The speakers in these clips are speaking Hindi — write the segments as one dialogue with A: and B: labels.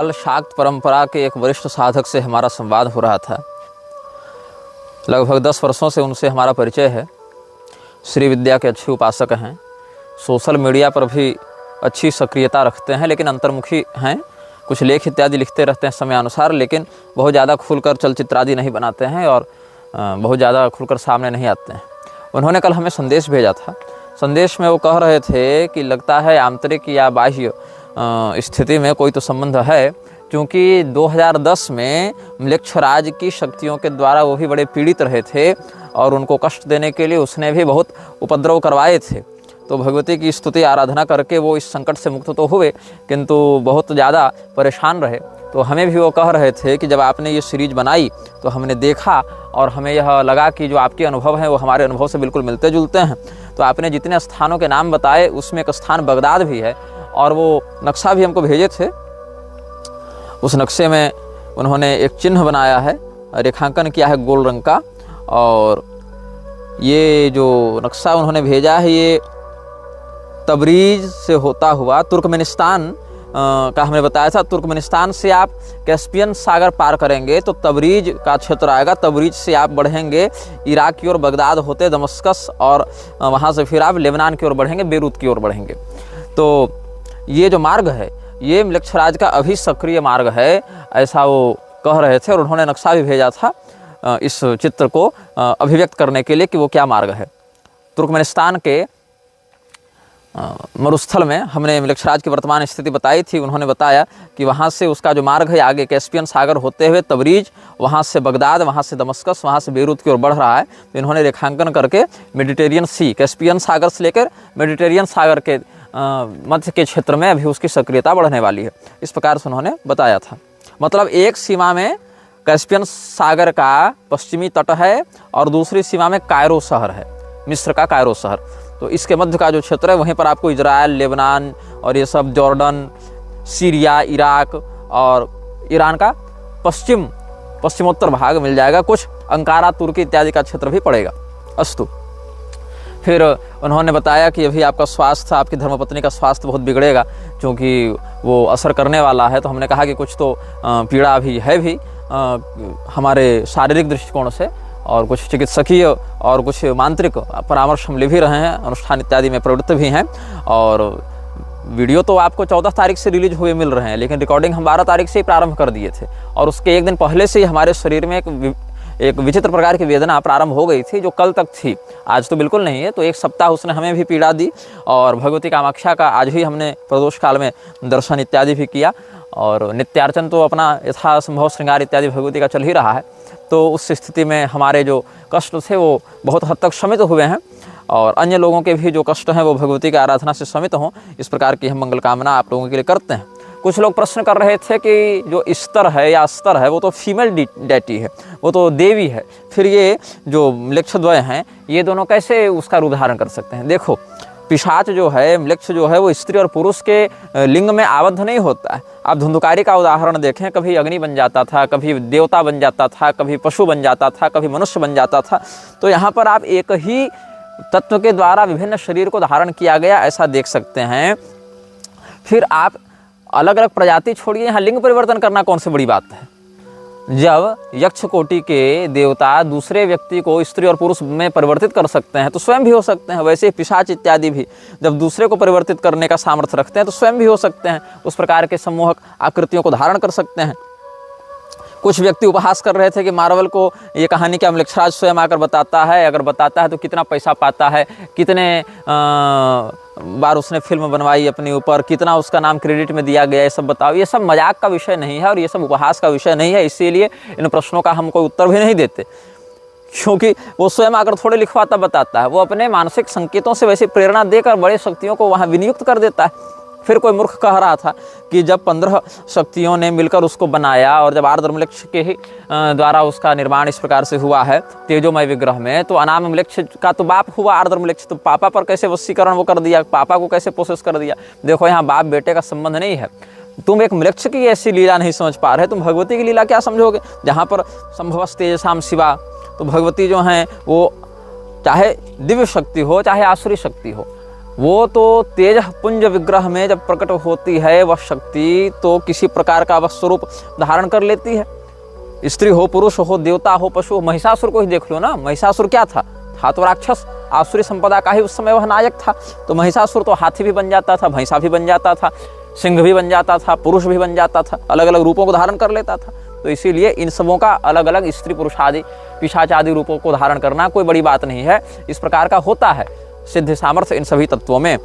A: कल शाक्त परंपरा के एक वरिष्ठ साधक से हमारा संवाद हो रहा था। लगभग 10 वर्षों से उनसे हमारा परिचय है। श्री विद्या के अच्छे उपासक हैं, सोशल मीडिया पर भी अच्छी सक्रियता रखते हैं, लेकिन अंतर्मुखी हैं। कुछ लेख इत्यादि लिखते रहते हैं समयानुसार, लेकिन बहुत ज़्यादा खुलकर चलचित्र आदि नहीं बनाते हैं और बहुत ज़्यादा खुलकर सामने नहीं आते हैं। उन्होंने कल हमें संदेश भेजा था। संदेश में वो कह रहे थे कि लगता है आंतरिक या बाह्य स्थिति में कोई तो संबंध है, क्योंकि 2010 में म्लेच्छराज की शक्तियों के द्वारा वो भी बड़े पीड़ित रहे थे और उनको कष्ट देने के लिए उसने भी बहुत उपद्रव करवाए थे। तो भगवती की स्तुति आराधना करके वो इस संकट से मुक्त तो हुए, किंतु बहुत ज़्यादा परेशान रहे। तो हमें भी वो कह रहे थे कि जब आपने ये सीरीज बनाई तो हमने देखा और हमें यह लगा कि जो आपके अनुभव हैं वो हमारे अनुभव से बिल्कुल मिलते जुलते हैं। तो आपने जितने स्थानों के नाम बताए उसमें एक स्थान बगदाद भी है और वो नक्शा भी हमको भेजे थे। उस नक्शे में उन्होंने एक चिन्ह बनाया है, रेखांकन किया है गोल रंग का, और ये जो नक्शा उन्होंने भेजा है ये तबरीज से होता हुआ तुर्कमेनिस्तान का हमें बताया था। तुर्कमेनिस्तान से आप कैस्पियन सागर पार करेंगे तो तबरीज का क्षेत्र आएगा। तबरीज से आप बढ़ेंगे इराक की ओर, बगदाद होते दमस्कस, और वहाँ से फिर आप लेबनान की ओर बढ़ेंगे, बेरूत की ओर बढ़ेंगे। तो ये जो मार्ग है ये म्लेच्छराज का अभी सक्रिय मार्ग है, ऐसा वो कह रहे थे। और उन्होंने नक्शा भी भेजा था इस चित्र को अभिव्यक्त करने के लिए कि वो क्या मार्ग है। तुर्कमेनिस्तान के मरुस्थल में हमने म्लेच्छराज की वर्तमान स्थिति बताई थी। उन्होंने बताया कि वहाँ से उसका जो मार्ग है आगे कैस्पियन सागर होते हुए तबरीज, वहाँ से बगदाद, वहाँ से दमस्कस, वहाँ से बेरूत की ओर बढ़ रहा है। तो इन्होंने रेखांकन करके मेडिटेरियन सी, कैस्पियन सागर से लेकर मेडिटेरियन सागर के मध्य के क्षेत्र में अभी उसकी सक्रियता बढ़ने वाली है, इस प्रकार से उन्होंने बताया था। मतलब एक सीमा में कैस्पियन सागर का पश्चिमी तट है और दूसरी सीमा में कायरो शहर है, मिस्र का कायरो शहर। तो इसके मध्य का जो क्षेत्र है वहीं पर आपको इजराइल, लेबनान और ये सब, जॉर्डन, सीरिया, इराक और ईरान का पश्चिमोत्तर भाग मिल जाएगा। कुछ अंकारा, तुर्की इत्यादि का क्षेत्र भी पड़ेगा। अस्तु, फिर उन्होंने बताया कि अभी आपका स्वास्थ्य, आपकी धर्मपत्नी का स्वास्थ्य बहुत बिगड़ेगा क्योंकि वो असर करने वाला है। तो हमने कहा कि कुछ तो पीड़ा अभी है भी हमारे शारीरिक दृष्टिकोण से, और कुछ चिकित्सकीय और कुछ मांत्रिक परामर्श हम ले भी रहे हैं, अनुष्ठान इत्यादि में प्रवृत्त भी हैं। और वीडियो तो आपको 14 तारीख से रिलीज हुए मिल रहे हैं, लेकिन रिकॉर्डिंग हम 12 तारीख से ही प्रारंभ कर दिए थे। और उसके एक दिन पहले से ही हमारे शरीर में एक विचित्र प्रकार की वेदना प्रारंभ हो गई थी, जो कल तक थी, आज तो बिल्कुल नहीं है। तो एक सप्ताह उसने हमें भी पीड़ा दी। और भगवती कामाक्षा का आज ही हमने प्रदोष काल में दर्शन इत्यादि भी किया, और नित्यार्चन तो अपना यथासंभव श्रृंगार इत्यादि भगवती का चल ही रहा है। तो उस स्थिति में हमारे जो कष्ट थे वो बहुत हद तक शमित हुए हैं, और अन्य लोगों के भी जो कष्ट हैं वो भगवती की आराधना से शमित हों, इस प्रकार की हम मंगल कामना आप लोगों के लिए करते हैं। कुछ लोग प्रश्न कर रहे थे कि जो स्तर है या अस्तर है वो तो फीमेल डेटी है, वो तो देवी है, फिर ये जो म्लेच्छद्वय हैं ये दोनों कैसे उसका रूप धारण कर सकते हैं। देखो, पिशाच जो है, म्लेच्छ जो है, वो स्त्री और पुरुष के लिंग में आबद्ध नहीं होता है। आप धुंधुकारी का उदाहरण देखें, कभी अग्नि बन जाता था, कभी देवता बन जाता था, कभी पशु बन जाता था, कभी मनुष्य बन जाता था। तो यहाँ पर आप एक ही तत्व के द्वारा विभिन्न शरीर को धारण किया गया ऐसा देख सकते हैं। फिर आप अलग अलग प्रजाति छोड़िए, यहाँ लिंग परिवर्तन करना कौन सी बड़ी बात है। जब यक्ष कोटि के देवता दूसरे व्यक्ति को स्त्री और पुरुष में परिवर्तित कर सकते हैं तो स्वयं भी हो सकते हैं, वैसे पिशाच इत्यादि भी जब दूसरे को परिवर्तित करने का सामर्थ्य रखते हैं तो स्वयं भी हो सकते हैं, उस प्रकार के सम्मोहक आकृतियों को धारण कर सकते हैं। कुछ व्यक्ति उपहास कर रहे थे कि मार्वल को ये कहानी क्या म्लेच्छराज स्वयं आकर बताता है, अगर बताता है तो कितना पैसा पाता है, कितने बार उसने फिल्म बनवाई अपने ऊपर, कितना उसका नाम क्रेडिट में दिया गया, ये सब बताओ। ये सब मजाक का विषय नहीं है और ये सब उपहास का विषय नहीं है, इसीलिए इन प्रश्नों का हम कोई उत्तर भी नहीं देते, क्योंकि वो स्वयं आकर थोड़े लिखवाता बताता है। वो अपने मानसिक संकेतों से वैसे प्रेरणा देकर बड़े शक्तियों को वहाँ विनियुक्त कर देता है। फिर कोई मूर्ख कह रहा था कि जब 15 शक्तियों ने मिलकर उसको बनाया और जब आर्द्रम्लेच्छ के ही द्वारा उसका निर्माण इस प्रकार से हुआ है तेजोमय विग्रह में, तो अनाम म्लेच्छ का तो बाप हुआ आर्द्रम्लेच्छ, तो पापा पर कैसे वशीकरण वो कर दिया, पापा को कैसे प्रोसेस कर दिया। देखो, यहाँ बाप बेटे का संबंध नहीं है। तुम एक म्लेच्छ की ऐसी लीला नहीं समझ पा रहे, तुम भगवती की लीला क्या समझोगे। जहाँ पर संभवस्तेजसाम शिवा, तो भगवती जो हैं वो चाहे दिव्य शक्ति हो चाहे आसुरी शक्ति हो, वो तो तेज पुंज विग्रह में जब प्रकट होती है वह शक्ति, तो किसी प्रकार का वह स्वरूप धारण कर लेती है। स्त्री हो, पुरुष हो, देवता हो, पशु हो। महिषासुर को ही देख लो ना, महिषासुर क्या था तो राक्षस, आसुरी संपदा का ही उस समय वह नायक था। तो महिषासुर तो हाथी भी बन जाता था, भैंसा भी बन जाता था, सिंह भी बन जाता था, पुरुष भी बन जाता था, अलग अलग रूपों को धारण कर लेता था। तो इसीलिए इन सबों का अलग अलग स्त्री पुरुष आदि पिशाच आदि रूपों को धारण करना कोई बड़ी बात नहीं है। इस प्रकार का होता है सिद्ध सामर्थ्य इन सभी तत्वों में।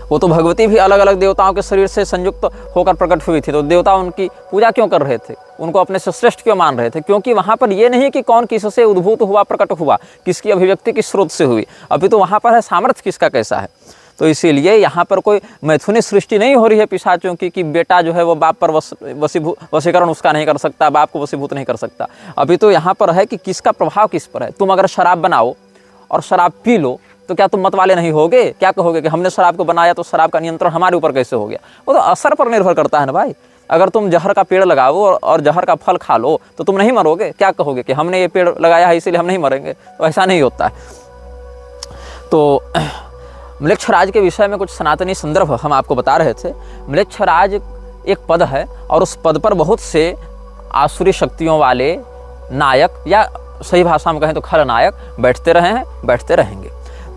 A: वो तो भगवती भी अलग अलग देवताओं के शरीर से संयुक्त होकर प्रकट हुई थी, तो देवता उनकी पूजा क्यों कर रहे थे, उनको अपने से श्रेष्ठ क्यों मान रहे थे? क्योंकि वहाँ पर ये नहीं कि कौन किससे उद्भूत हुआ, प्रकट हुआ, किसकी अभिव्यक्ति किस स्रोत से हुई, अभी तो वहाँ पर है सामर्थ्य किसका कैसा है। तो इसीलिए यहाँ पर कोई मैथुनी सृष्टि नहीं हो रही है पिशाचों की कि बेटा जो है वो बाप पर वशीकरण उसका नहीं कर सकता, बाप को वशीभूत नहीं कर सकता। अभी तो यहाँ पर है कि किसका प्रभाव किस पर है। तुम अगर शराब बनाओ और शराब पी लो तो क्या तुम मत वाले नहीं होगे? क्या कहोगे कि हमने शराब को बनाया तो शराब का नियंत्रण हमारे ऊपर कैसे हो गया? वो तो असर पर निर्भर करता है ना भाई। अगर तुम जहर का पेड़ लगाओ और जहर का फल खा लो तो तुम नहीं मरोगे? क्या कहोगे कि हमने ये पेड़ लगाया है इसीलिए हम नहीं मरेंगे? तो ऐसा नहीं होता है। तो म्लेच्छराज के विषय में कुछ सनातनी संदर्भ हम आपको बता रहे थे। म्लेच्छराज एक पद है और उस पद पर बहुत से आसुरी शक्तियों वाले नायक, या सही भाषा में कहें तो खलनायक बैठते रहे हैं, बैठते रहेंगे।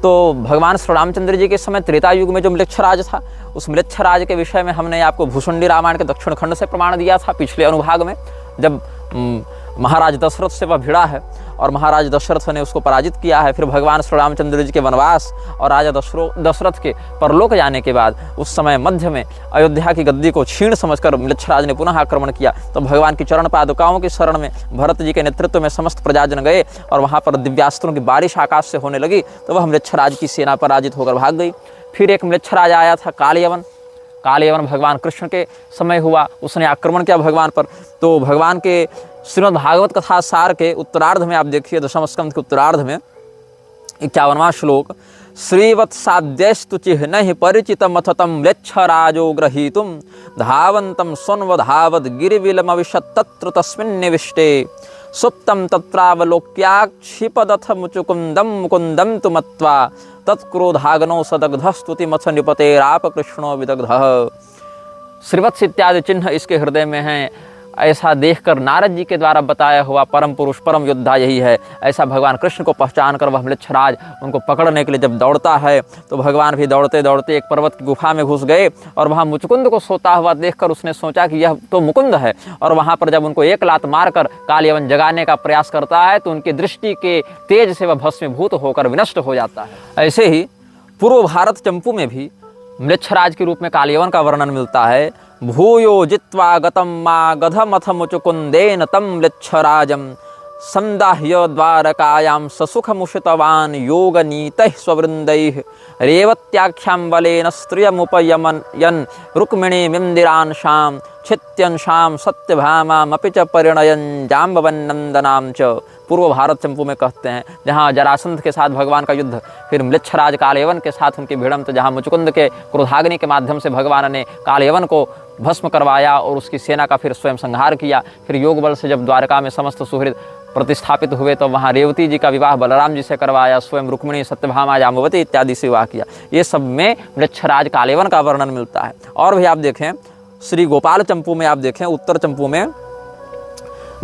A: तो भगवान श्री रामचंद्र जी के समय त्रेता युग में जो म्लेच्छराज था, उस म्लेच्छराज के विषय में हमने आपको भूषुंडी रामायण के दक्षिण खंड से प्रमाण दिया था पिछले अनुभाग में। जब महाराज दशरथ से वह भिड़ा है और महाराज दशरथ ने उसको पराजित किया है, फिर भगवान श्री रामचंद्र जी के वनवास और राजा दशरथ के परलोक जाने के बाद उस समय मध्य में अयोध्या की गद्दी को क्षीण समझकर म्लेच्छराज ने पुनः आक्रमण किया। तो भगवान की चरण पादुकाओं की शरण में भरत जी के नेतृत्व में समस्त प्रजाजन गए और वहाँ पर दिव्यास्त्रों की बारिश आकाश से होने लगी। तो वह म्लेच्छराज की सेना पराजित होकर भाग गई। फिर एक म्लेच्छराज आया था कालयवन। कालयवन भगवान कृष्ण के समय हुआ, उसने आक्रमण किया भगवान पर। तो भगवान के श्रीमद् भागवत कथा सार के उत्तरार्ध में आप देखिए, दशम स्कंध के उत्तरार्ध में 51वां श्लोक, श्रीवत्साद्यस्तु चिह्नैः परिचितम् अथ तं म्लेच्छराजो ग्रहीतुं धावन्तं स्वन्वधावद् गिरिविलमविशत् तत्र तस्मिन् निविष्टे सुप्तं तत्रावलोक्याक्षिपदथ मुचुकुन्दं मुकुन्दं तु मत्वा तत्क्रोधाग्नौ सदग्धस्तुतिमथ नृपतेराप कृष्णो विदग्धः। श्रीवत्स इत्यादि चिन्ह इसके हृदय में हैं। ऐसा देखकर नारद जी के द्वारा बताया हुआ परम पुरुष परम योद्धा यही है। ऐसा भगवान कृष्ण को पहचान कर वह म्लेच्छराज उनको पकड़ने के लिए जब दौड़ता है, तो भगवान भी दौड़ते दौड़ते एक पर्वत की गुफा में घुस गए और वहाँ मुचुकुंद को सोता हुआ देखकर उसने सोचा कि यह तो मुकुंद है। और वहाँ पर जब उनको एक लात मारकर कालयवन जगाने का प्रयास करता है तो उनकी दृष्टि के तेज से वह भस्मीभूत होकर विनष्ट हो जाता है। ऐसे ही पूर्व भारत चंपू में भी म्लेच्छराज के रूप में कालयवन का वर्णन मिलता है। भूयो जित्वा गतम मा गधमथ मुचुकुंदेन तम म्लेच्छराजम संदाह्य द्वारकायां ससुखमुषितवान् योगनीतैः स्ववृन्दैः रेवत्याख्यां बलेन स्त्रियमुपयमयन् रुक्मिणीमिन्दिरांशां छित्यंशां सत्यभामामपि च परिणयन् जाम्बवन्नन्दनां च। पूर्व भारत चंपू में कहते हैं, जहाँ जरासंध के साथ भगवान का युद्ध, फिर म्लेच्छराज कालयवन के साथ उनकी भिड़ंत, जहाँ मुचुकुंद के क्रोधाग्नि के माध्यम से भगवान ने कालयवन को भस्म करवाया और उसकी सेना का फिर स्वयं संहार किया। फिर योग बल से जब द्वारका में समस्त सुहृद प्रतिस्थापित हुए तो वहाँ रेवती जी का विवाह बलराम जी से करवाया, स्वयं रुक्मिणी सत्यभामा जाम्बवती इत्यादि से विवाह किया। ये सब में म्लेच्छराज कालयवन का वर्णन मिलता है। और भी आप देखें श्री गोपाल चंपू में, आप देखें उत्तर चंपू में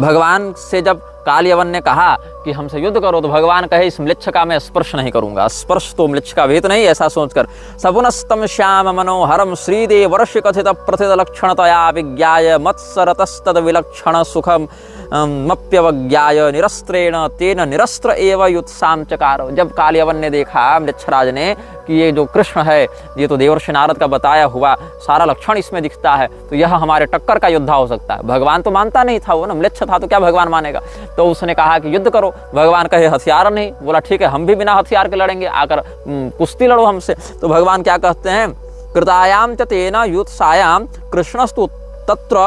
A: भगवान से जब कालयवन ने कहा कि हमसे युद्ध करो, तो भगवान कहे इस म्लेच्छ का मैं स्पर्श नहीं करूंगा। स्पर्श तो म्लेच्छ का भेद नहीं, ऐसा सोचकर सपुनस्तम श्याम मनोहरम श्रीदेव वर्ष कथित प्रथित लक्षणतया विज्ञाय मत्सरतस्तद विलक्षण सुखम मप्यवज्ञाय निरस्त्रेण तेन निरस्त्र एव युत्साम चकार। जब कालयवन ने देखा म्लेच्छराज ने कि ये जो कृष्ण है ये तो देवर्षि नारद का बताया हुआ सारा लक्षण इसमें दिखता है, तो यह हमारे टक्कर का योद्धा हो सकता है। भगवान तो मानता नहीं था, वो ना म्लेच्छ था तो क्या भगवान मानेगा। तो उसने कहा कि युद्ध करो। भगवान कहे हथियार नहीं। बोला ठीक है, हम भी बिना हथियार के लड़ेंगे, आकर कुश्ती लड़ो हमसे। तो भगवान क्या कहते हैं, कृतायाम च तेन युत्सायाम कृष्णस्तु तत्र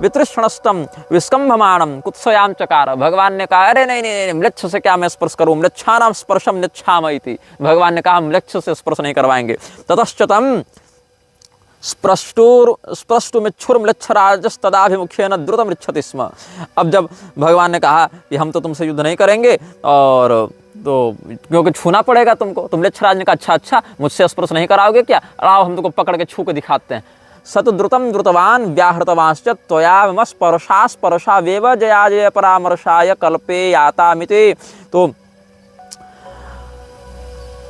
A: वितृष्णस्तम विस्कंभमाणम कुत्सयाम चकार। भगवान ने कहा अरे नहीं नहीं, म्लेच्छ से क्या मैं स्पर्श करूं, म्लेच्छानाम स्पर्शम निच्छामयति। भगवान ने कहा म्लेच्छ से स्पर्श नहीं करवाएंगे। ततश्चतम स्पृष्टुमिच्छुर्म्लेच्छराजस्तदाभिमुखेन द्रुतमृच्छति स्म। अब जब भगवान ने कहा कि हम तो तुमसे युद्ध नहीं करेंगे और तो क्योंकि छूना पड़ेगा तुमको। तो म्लेच्छराज ने कहा अच्छा अच्छा, मुझसे स्पर्श नहीं कराओगे क्या? आओ हम तुमको पकड़ के छू के दिखाते हैं। सतद्रुतम द्रुतवान व्याहृतवांश्च त्वया स्पर्शा वेव जया जय परामर्शाय कल्पे याता मिते। तो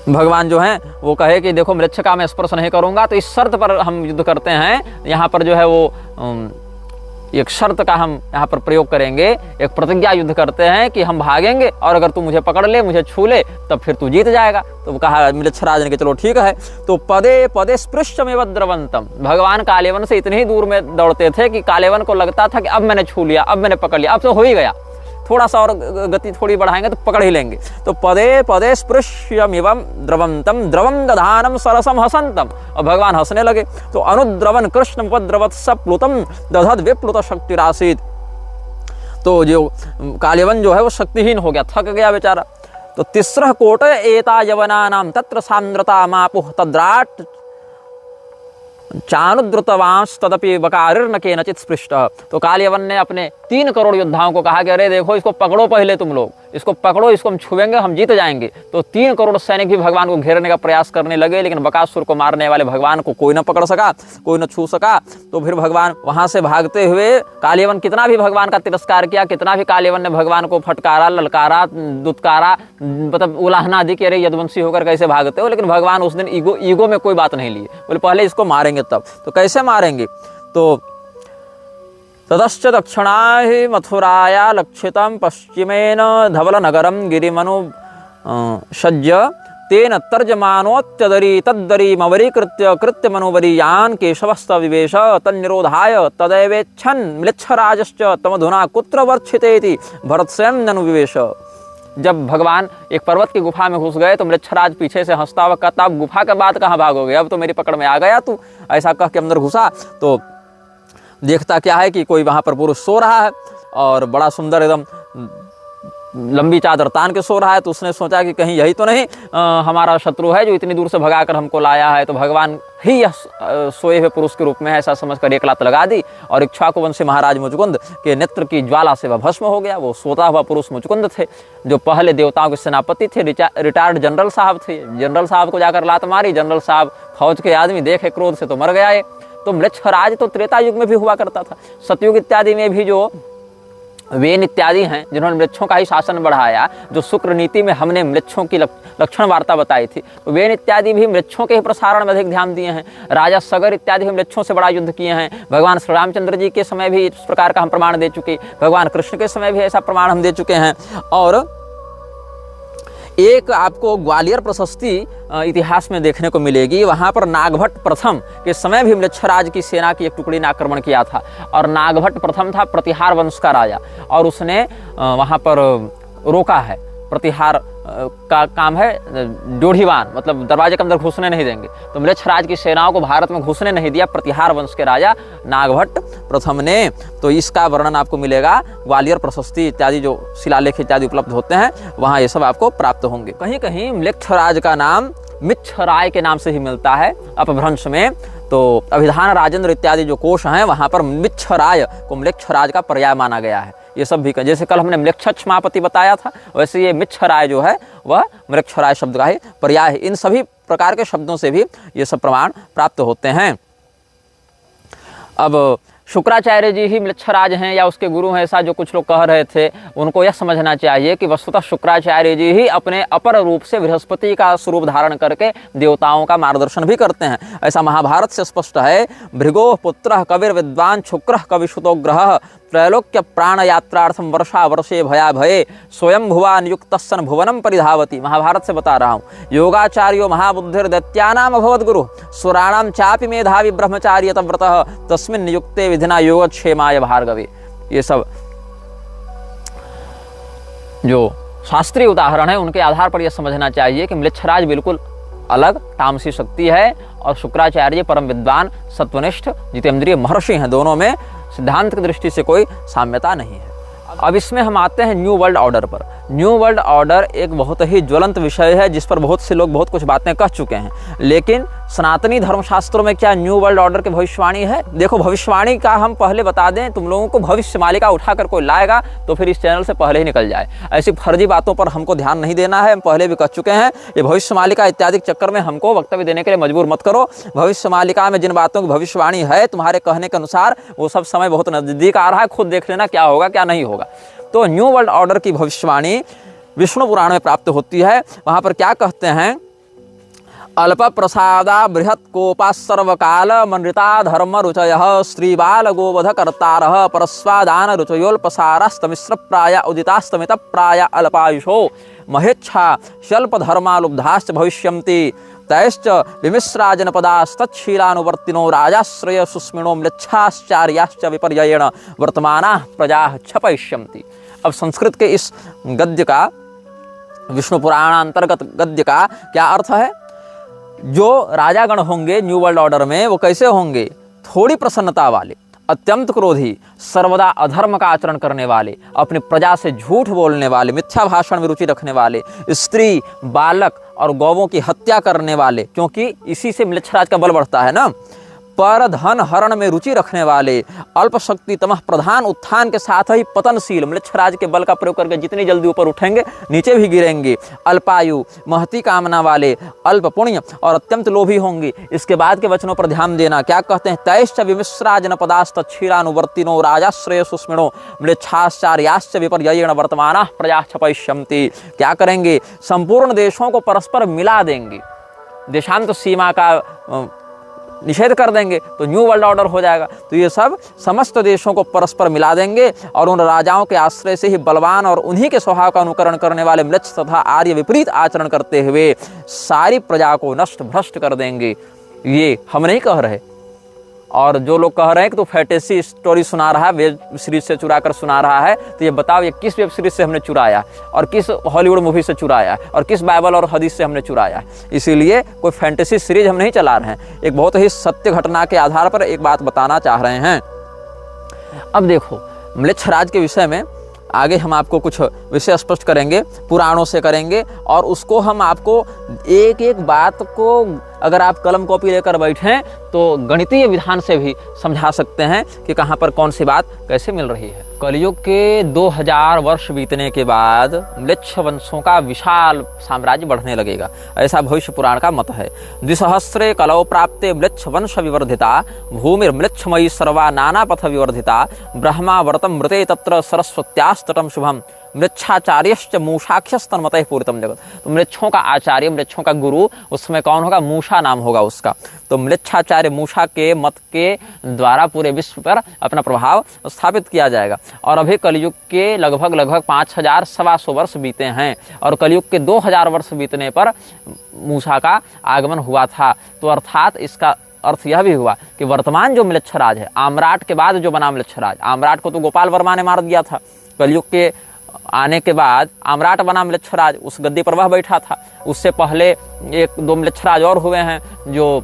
A: भगवान जो है वो कहे कि देखो म्लेच्छ का मैं स्पर्श नहीं करूंगा, तो इस शर्त पर हम युद्ध करते हैं। यहाँ पर जो है वो एक शर्त का हम यहाँ पर प्रयोग करेंगे, एक प्रतिज्ञा युद्ध करते हैं कि हम भागेंगे और अगर तू मुझे पकड़ ले, मुझे छू ले, तब फिर तू जीत जाएगा। तो कहा म्लेच्छराज ने कि चलो ठीक है। तो पदे पदे स्पृश्यमेव द्रवंतम, भगवान कालेवन से इतनी दूर में दौड़ते थे कि कालेवन को लगता था कि अब मैंने छू लिया, अब मैंने पकड़ लिया, अब तो हो ही गया, थोड़ा सा और गति थोड़ी बढ़ाएंगे तो पकड़ ही लेंगे। तो पदे पदे स्पृश्यमिवं द्रवंतम द्रवम दधानम सरसम हसंतम, और भगवान हंसने लगे। तो अनुद्रवन कृष्ण उपद्रवत्स प्लुतम दधद विप्लुत शक्तिरासीत। तो जो कालेवन जो है वो शक्तिहीन हो गया, थक गया बेचारा। तो तिस्रः कोट एता यवनानाम तत्र सांद्रता मापुः तद्राट चानुद्रुतवांश तदपि बकारिर्न केनचित् स्पृष्ट। तो कालयवन ने अपने 3 करोड़ योद्धाओं को कहा कि अरे देखो इसको पकड़ो, पहले तुम लोग इसको पकड़ो, इसको हम छुएंगे, हम जीत जाएंगे। तो 3 करोड़ सैनिक भी भगवान को घेरने का प्रयास करने लगे, लेकिन बकासुर को मारने वाले भगवान को कोई न पकड़ सका, कोई न छू सका। तो फिर भगवान वहां से भागते हुए, कालयवन कितना भी भगवान का तिरस्कार किया, कितना भी कालयवन ने भगवान को फटकारा, ललकारा, दुत्कारा, मतलब उलाहना दी कि अरे यदुवंशी होकर कैसे भागते हो, लेकिन भगवान उस दिन ईगो में कोई बात नहीं लिए, बोले पहले इसको मारेंगे तब। तो कैसे मारेंगे? तो ततश्च दक्षिणा हि मथुराया लक्षितं पश्चिमेन धवलनगरं गिरिमनु सज्य तेन तर्जमानोत्यदरी तद्दरी मवरीकृत्य कृत्य मनोवरीयान् केशवस्तविवेश तन्निरोधाय तदैवेच्छन् म्लेच्छराजश्च तमधुना कुत्र वर्क्षितेति भरतस्वयं ननुविवेश। जब भगवान एक पर्वत की गुफा में घुस गए तो म्लेच्छराज पीछे से हंसता हुआ कहता, अब गुफा के बाद कहाँ भागोगे, अब तो मेरी पकड़ में आ गया तू, ऐसा कह के अंदर घुसा। तो देखता क्या है कि कोई वहाँ पर पुरुष सो रहा है और बड़ा सुंदर एकदम लंबी चादर तान के सो रहा है। तो उसने सोचा कि कहीं यही तो नहीं हमारा शत्रु है जो इतनी दूर से भगाकर हमको लाया है। तो भगवान ही यह सोए हुए पुरुष के रूप में है ऐसा समझकर एक लात लगा दी और इक्ष्वाकु वंशी महाराज मुचुकुंद के नेत्र की ज्वाला से वह भस्म हो गया। वो सोता हुआ पुरुष मुचुकुंद थे, जो पहले देवताओं के सेनापति थे, रिटायर्ड जनरल साहब थे। जनरल साहब को जाकर लात मारी, जनरल साहब फौज के आदमी देखे क्रोध से तो मर गया। तो म्लेच्छराज तो त्रेता युग में भी हुआ करता था, सतयुग इत्यादि में भी जो वेन इत्यादि हैं जिन्होंने म्लेच्छों का ही शासन बढ़ाया, जो शुक्र नीति में हमने म्लेच्छों की लक्षण वार्ता बताई थी, तो वेन इत्यादि भी म्लेच्छों के ही प्रसारण में अधिक ध्यान दिए हैं। राजा सगर इत्यादि भी म्लेच्छों से बड़ा युद्ध किए हैं। भगवान श्री रामचंद्र जी के समय भी इस प्रकार का हम प्रमाण दे चुके, भगवान कृष्ण के समय भी ऐसा प्रमाण हम दे चुके हैं। और एक आपको ग्वालियर प्रशस्ति इतिहास में देखने को मिलेगी। वहाँ पर नागभट्ट प्रथम के समय भी म्लेच्छराज की सेना की एक टुकड़ी ने आक्रमण किया था और नागभट्ट प्रथम था प्रतिहार वंश का राजा, और उसने वहाँ पर रोका है। प्रतिहार का काम है ड्योढ़ीवान, मतलब दरवाजे के अंदर घुसने नहीं देंगे। तो म्लेच्छराज की सेनाओं को भारत में घुसने नहीं दिया प्रतिहार वंश के राजा नागभट्ट प्रथम ने। तो इसका वर्णन आपको मिलेगा ग्वालियर प्रशस्ति इत्यादि जो शिलालेख इत्यादि उपलब्ध होते हैं, वहाँ ये सब आपको प्राप्त होंगे। कहीं कहीं म्लेच्छराज का नाम मिच्छराय के नाम से ही मिलता है अपभ्रंश में। तो अभिधान राजेंद्र इत्यादि जो कोश हैं वहाँ पर मिच्छराय को म्लेच्छराज का पर्याय माना गया है। ये सब भी जैसे कल हमने म्लेच्छमापति बताया था, वैसे ये मिच्छराय जो है वह म्लेच्छराय शब्द का ही पर्याय है। इन सभी प्रकार के शब्दों से भी ये सब प्रमाण प्राप्त होते हैं। अब शुक्राचार्य जी ही म्लेच्छराज हैं या उसके गुरु हैं, ऐसा जो कुछ लोग कह रहे थे, उनको यह समझना चाहिए कि वस्तुतः शुक्राचार्य जी ही अपने अपर रूप से बृहस्पति का स्वरूप धारण करके देवताओं का मार्गदर्शन भी करते हैं। ऐसा महाभारत से स्पष्ट है। भृगो पुत्र कविर विद्वान शुक्र कविशुतो ग्रह त्रैलोक्य प्राण यात्रार्थम वर्षा वर्षे भया भये स्वयं भुवा नियुक्त सन भुवनम परिधावती। महाभारत से बता रहा हूँ। योगाचार्यो महाबुद्धिर दैत्यानाम अभवत गुरु सुराणाम चापि मेधावी ब्रह्मचार्य तव्रतः तस्मिन् नियुक्ते विधिना योगक्षेमाय भार्गवे। ये सब जो शास्त्रीय उदाहरण है उनके आधार पर यह समझना चाहिए कि म्लेच्छराज बिल्कुल अलग तामसी शक्ति है और शुक्राचार्य परम विद्वान सत्वनिष्ठ जितेंद्रिय महर्षि हैं। दोनों में सिद्धांत की दृष्टि से कोई साम्यता नहीं है। अब इसमें हम आते हैं न्यू वर्ल्ड ऑर्डर पर। न्यू वर्ल्ड ऑर्डर एक बहुत ही ज्वलंत विषय है जिस पर बहुत से लोग बहुत कुछ बातें कह चुके हैं, लेकिन सनातनी धर्मशास्त्रों में क्या न्यू वर्ल्ड ऑर्डर की भविष्यवाणी है? देखो, भविष्यवाणी का हम पहले बता दें, तुम लोगों को भविष्य मालिका उठाकर कोई लाएगा तो फिर इस चैनल से पहले ही निकल जाए। ऐसी फर्जी बातों पर हमको ध्यान नहीं देना है, हम पहले भी कह चुके हैं। ये भविष्य मालिका इत्यादि चक्कर में हमको वक्तव्य देने के लिए मजबूर मत करो। भविष्य मालिका में जिन बातों की भविष्यवाणी है तुम्हारे कहने के अनुसार, वो सब समय बहुत नजदीक आ रहा है, खुद देख लेना क्या होगा क्या नहीं होगा। तो न्यू वर्ल्ड ऑर्डर की भविष्यवाणी विष्णु पुराण में प्राप्त होती है। वहां पर क्या कहते हैं? अल्प प्रसादा बृहत् कोपा सर्वकाल मनृता धर्म रुचय स्त्रीबाल गोवध कर्तारः परस्वादान रुचयोल्पसारास्तमिश्र प्राय उदितास्तमित प्राय अल्पायुषो महेच्छा शल्प धर्मालुब्धाश्च भविष्यन्ति तैश्च विमिश्राजनपदास्तच्छीलानुवर्तिनो राजाश्रय सुस्मिनो म्लेच्छाश्चार्याश्च विपर्ययेण वर्तमानाः प्रजाः क्षपयिष्यन्ति। अब संस्कृत के इस गद्य का, विष्णु पुराण अंतर्गत गद्य का क्या अर्थ है? जो राजागण होंगे न्यू वर्ल्ड ऑर्डर में, वो कैसे होंगे? थोड़ी प्रसन्नता वाले, अत्यंत क्रोधी, सर्वदा अधर्म का आचरण करने वाले, अपनी प्रजा से झूठ बोलने वाले, मिथ्या भाषण में रुचि रखने वाले, स्त्री, बालक और गौवों की हत्या करने वाले, क्योंकि इसी से म्लेच्छराज का बल बढ़ता है ना। पर धन हरण में रुचि रखने वाले, अल्प शक्ति तमह प्रधान उत्थान के साथ ही पतनशील, म्लेच्छराज के बल का प्रयोग करके जितनी जल्दी ऊपर उठेंगे नीचे भी गिरेंगे। अल्पायु, महती कामना वाले, अल्प पुण्य और अत्यंत लोभी होंगे। इसके बाद के वचनों पर ध्यान देना, क्या कहते हैं? तैश्च विमिश्रा जनपदास्तच्छीलानुवर्तिनो राजाश्रय सुस्मिनो म्लेच्छाश्चार्याश्च विपर्ययेण वर्तमानाः प्रजाः क्षपयिष्यन्ति। क्या करेंगे? संपूर्ण देशों को परस्पर मिला देंगे, देशांत सीमा का निषेध कर देंगे तो न्यू वर्ल्ड ऑर्डर हो जाएगा। तो ये सब समस्त देशों को परस्पर मिला देंगे और उन राजाओं के आश्रय से ही बलवान और उन्हीं के स्वभाव का अनुकरण करने वाले म्लेच्छ तथा आर्य विपरीत आचरण करते हुए सारी प्रजा को नष्ट भ्रष्ट कर देंगे। ये हम नहीं कह रहे, और जो लोग कह रहे हैं कि तो फैंटेसी स्टोरी सुना रहा है, वेब सीरीज से चुरा कर सुना रहा है, तो ये बताओ ये किस वेब सीरीज से हमने चुराया और किस हॉलीवुड मूवी से चुराया और किस बाइबल और हदीस से हमने चुराया। इसीलिए कोई फैंटेसी सीरीज हम नहीं चला रहे हैं, एक बहुत ही सत्य घटना के आधार पर एक बात बताना चाह रहे हैं। अब देखो, म्लेच्छराज के विषय में आगे हम आपको कुछ विषय स्पष्ट करेंगे, पुराणों से करेंगे, और उसको हम आपको एक एक बात को अगर आप कलम कॉपी लेकर बैठें तो गणितीय विधान से भी समझा सकते हैं कि कहाँ पर कौन सी बात कैसे मिल रही है। कलयुग के 2000 वर्ष बीतने के बाद म्लेच्छ वंशों का विशाल साम्राज्य बढ़ने लगेगा, ऐसा भविष्य पुराण का मत है। द्विसहस्रे कलौ प्राप्ते म्लेच्छ वंश विवर्धिता भूमिर्म्लेच्छमयी सर्वा नाना पथ विवर्धिता ब्रह्मावर्तम मृते तत्र सरस्वत्यास्तटम शुभम मृच्छाचार्यश्च मूषाख्यस्तन्मतः पूरितम जगत। तो मृच्छों का आचार्य, मृच्छों का गुरु उस समय कौन होगा? मूषा नाम होगा उसका। तो मृच्छाचार्य मूषा के मत के द्वारा पूरे विश्व पर अपना प्रभाव स्थापित किया जाएगा। और अभी कलयुग के लगभग 5000 वर्ष बीते हैं और कलयुग के 2000 वर्ष बीतने पर मूषा का आगमन हुआ था। तो अर्थात इसका अर्थ यह भी हुआ कि वर्तमान जो म्लेच्छराज है, आम्राट के बाद जो बना म्लेच्छराज, आम्राट को तो गोपाल वर्मा ने मार दिया था, कलयुग के आने के बाद आम्राट बना म्लेच्छराज, उस गद्दी पर वह बैठा था। उससे पहले 1-2 म्लेच्छराज और हुए हैं जो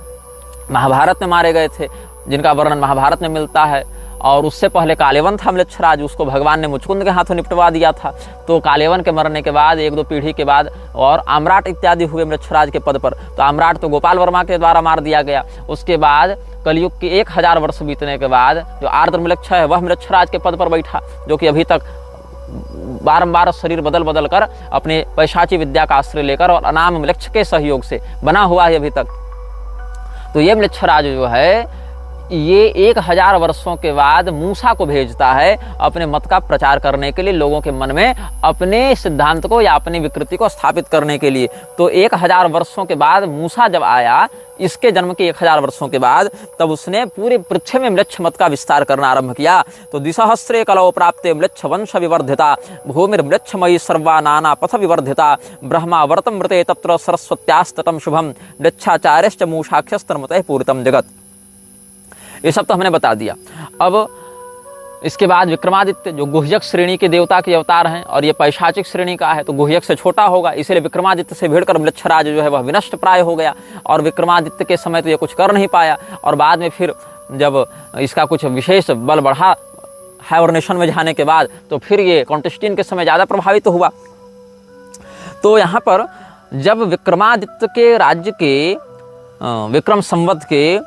A: महाभारत में मारे गए थे, जिनका वर्णन महाभारत में मिलता है। और उससे पहले कालेवन था म्लेच्छराज, उसको भगवान ने मुचकुंद के हाथों निपटवा दिया था। तो कालेवन के मरने के बाद 1-2 पीढ़ी के बाद और आम्राट इत्यादि हुए म्लेच्छराज के पद पर। तो आम्राट तो गोपाल वर्मा के द्वारा मार दिया गया। उसके बाद कलयुग के 1000 वर्ष बीतने के बाद जो आर्द्र म्लेच्छ है वह म्लेच्छराज के पद पर बैठा, जो कि अभी तक बारंबार शरीर बदल कर अपने पैशाची विद्या का आश्रय लेकर और अनाम म्लेच्छ के सहयोग से बना हुआ है अभी तक। तो ये म्लेच्छराज जो है ये 1000 वर्षों के बाद मूसा को भेजता है अपने मत का प्रचार करने के लिए, लोगों के मन में अपने सिद्धांत को या अपनी विकृति को स्थापित करने के लिए। तो 1000 वर्षों के बाद मूसा जब आया, इसके जन्म के 1000 वर्षों के बाद, तब उसने पूरे पृथ्वी में म्लेच्छ मत का विस्तार करना आरंभ किया। तो द्विसहस्रे कलौ प्राप्ते म्लेच्छ वंश विवर्धिता भूमिर्म्लेच्छमयी सर्वा नाना पथ विवर्धिता ब्रह्मावर्तम मृते तत्र सरस्वत्यास्तटम शुभम म्लेच्छाचार्यश्च मूषाख्यस्तन्मतः पूरितम जगत। ये सब तो हमने बता दिया। अब इसके बाद विक्रमादित्य जो गुह्यक श्रेणी के देवता के अवतार हैं, और ये पैशाचिक श्रेणी का है तो गुह्यक से छोटा होगा, इसलिए विक्रमादित्य से भिड़कर म्लेच्छराज जो है वह विनष्ट प्राय हो गया। और विक्रमादित्य के समय तो ये कुछ कर नहीं पाया, और बाद में फिर जब इसका कुछ विशेष बल बढ़ा हाइबरनेशन में जाने के बाद, तो फिर ये कॉन्टेस्टिन के समय ज़्यादा प्रभावित हुआ। तो यहाँ पर जब विक्रमादित्य के राज्य के विक्रम संवत के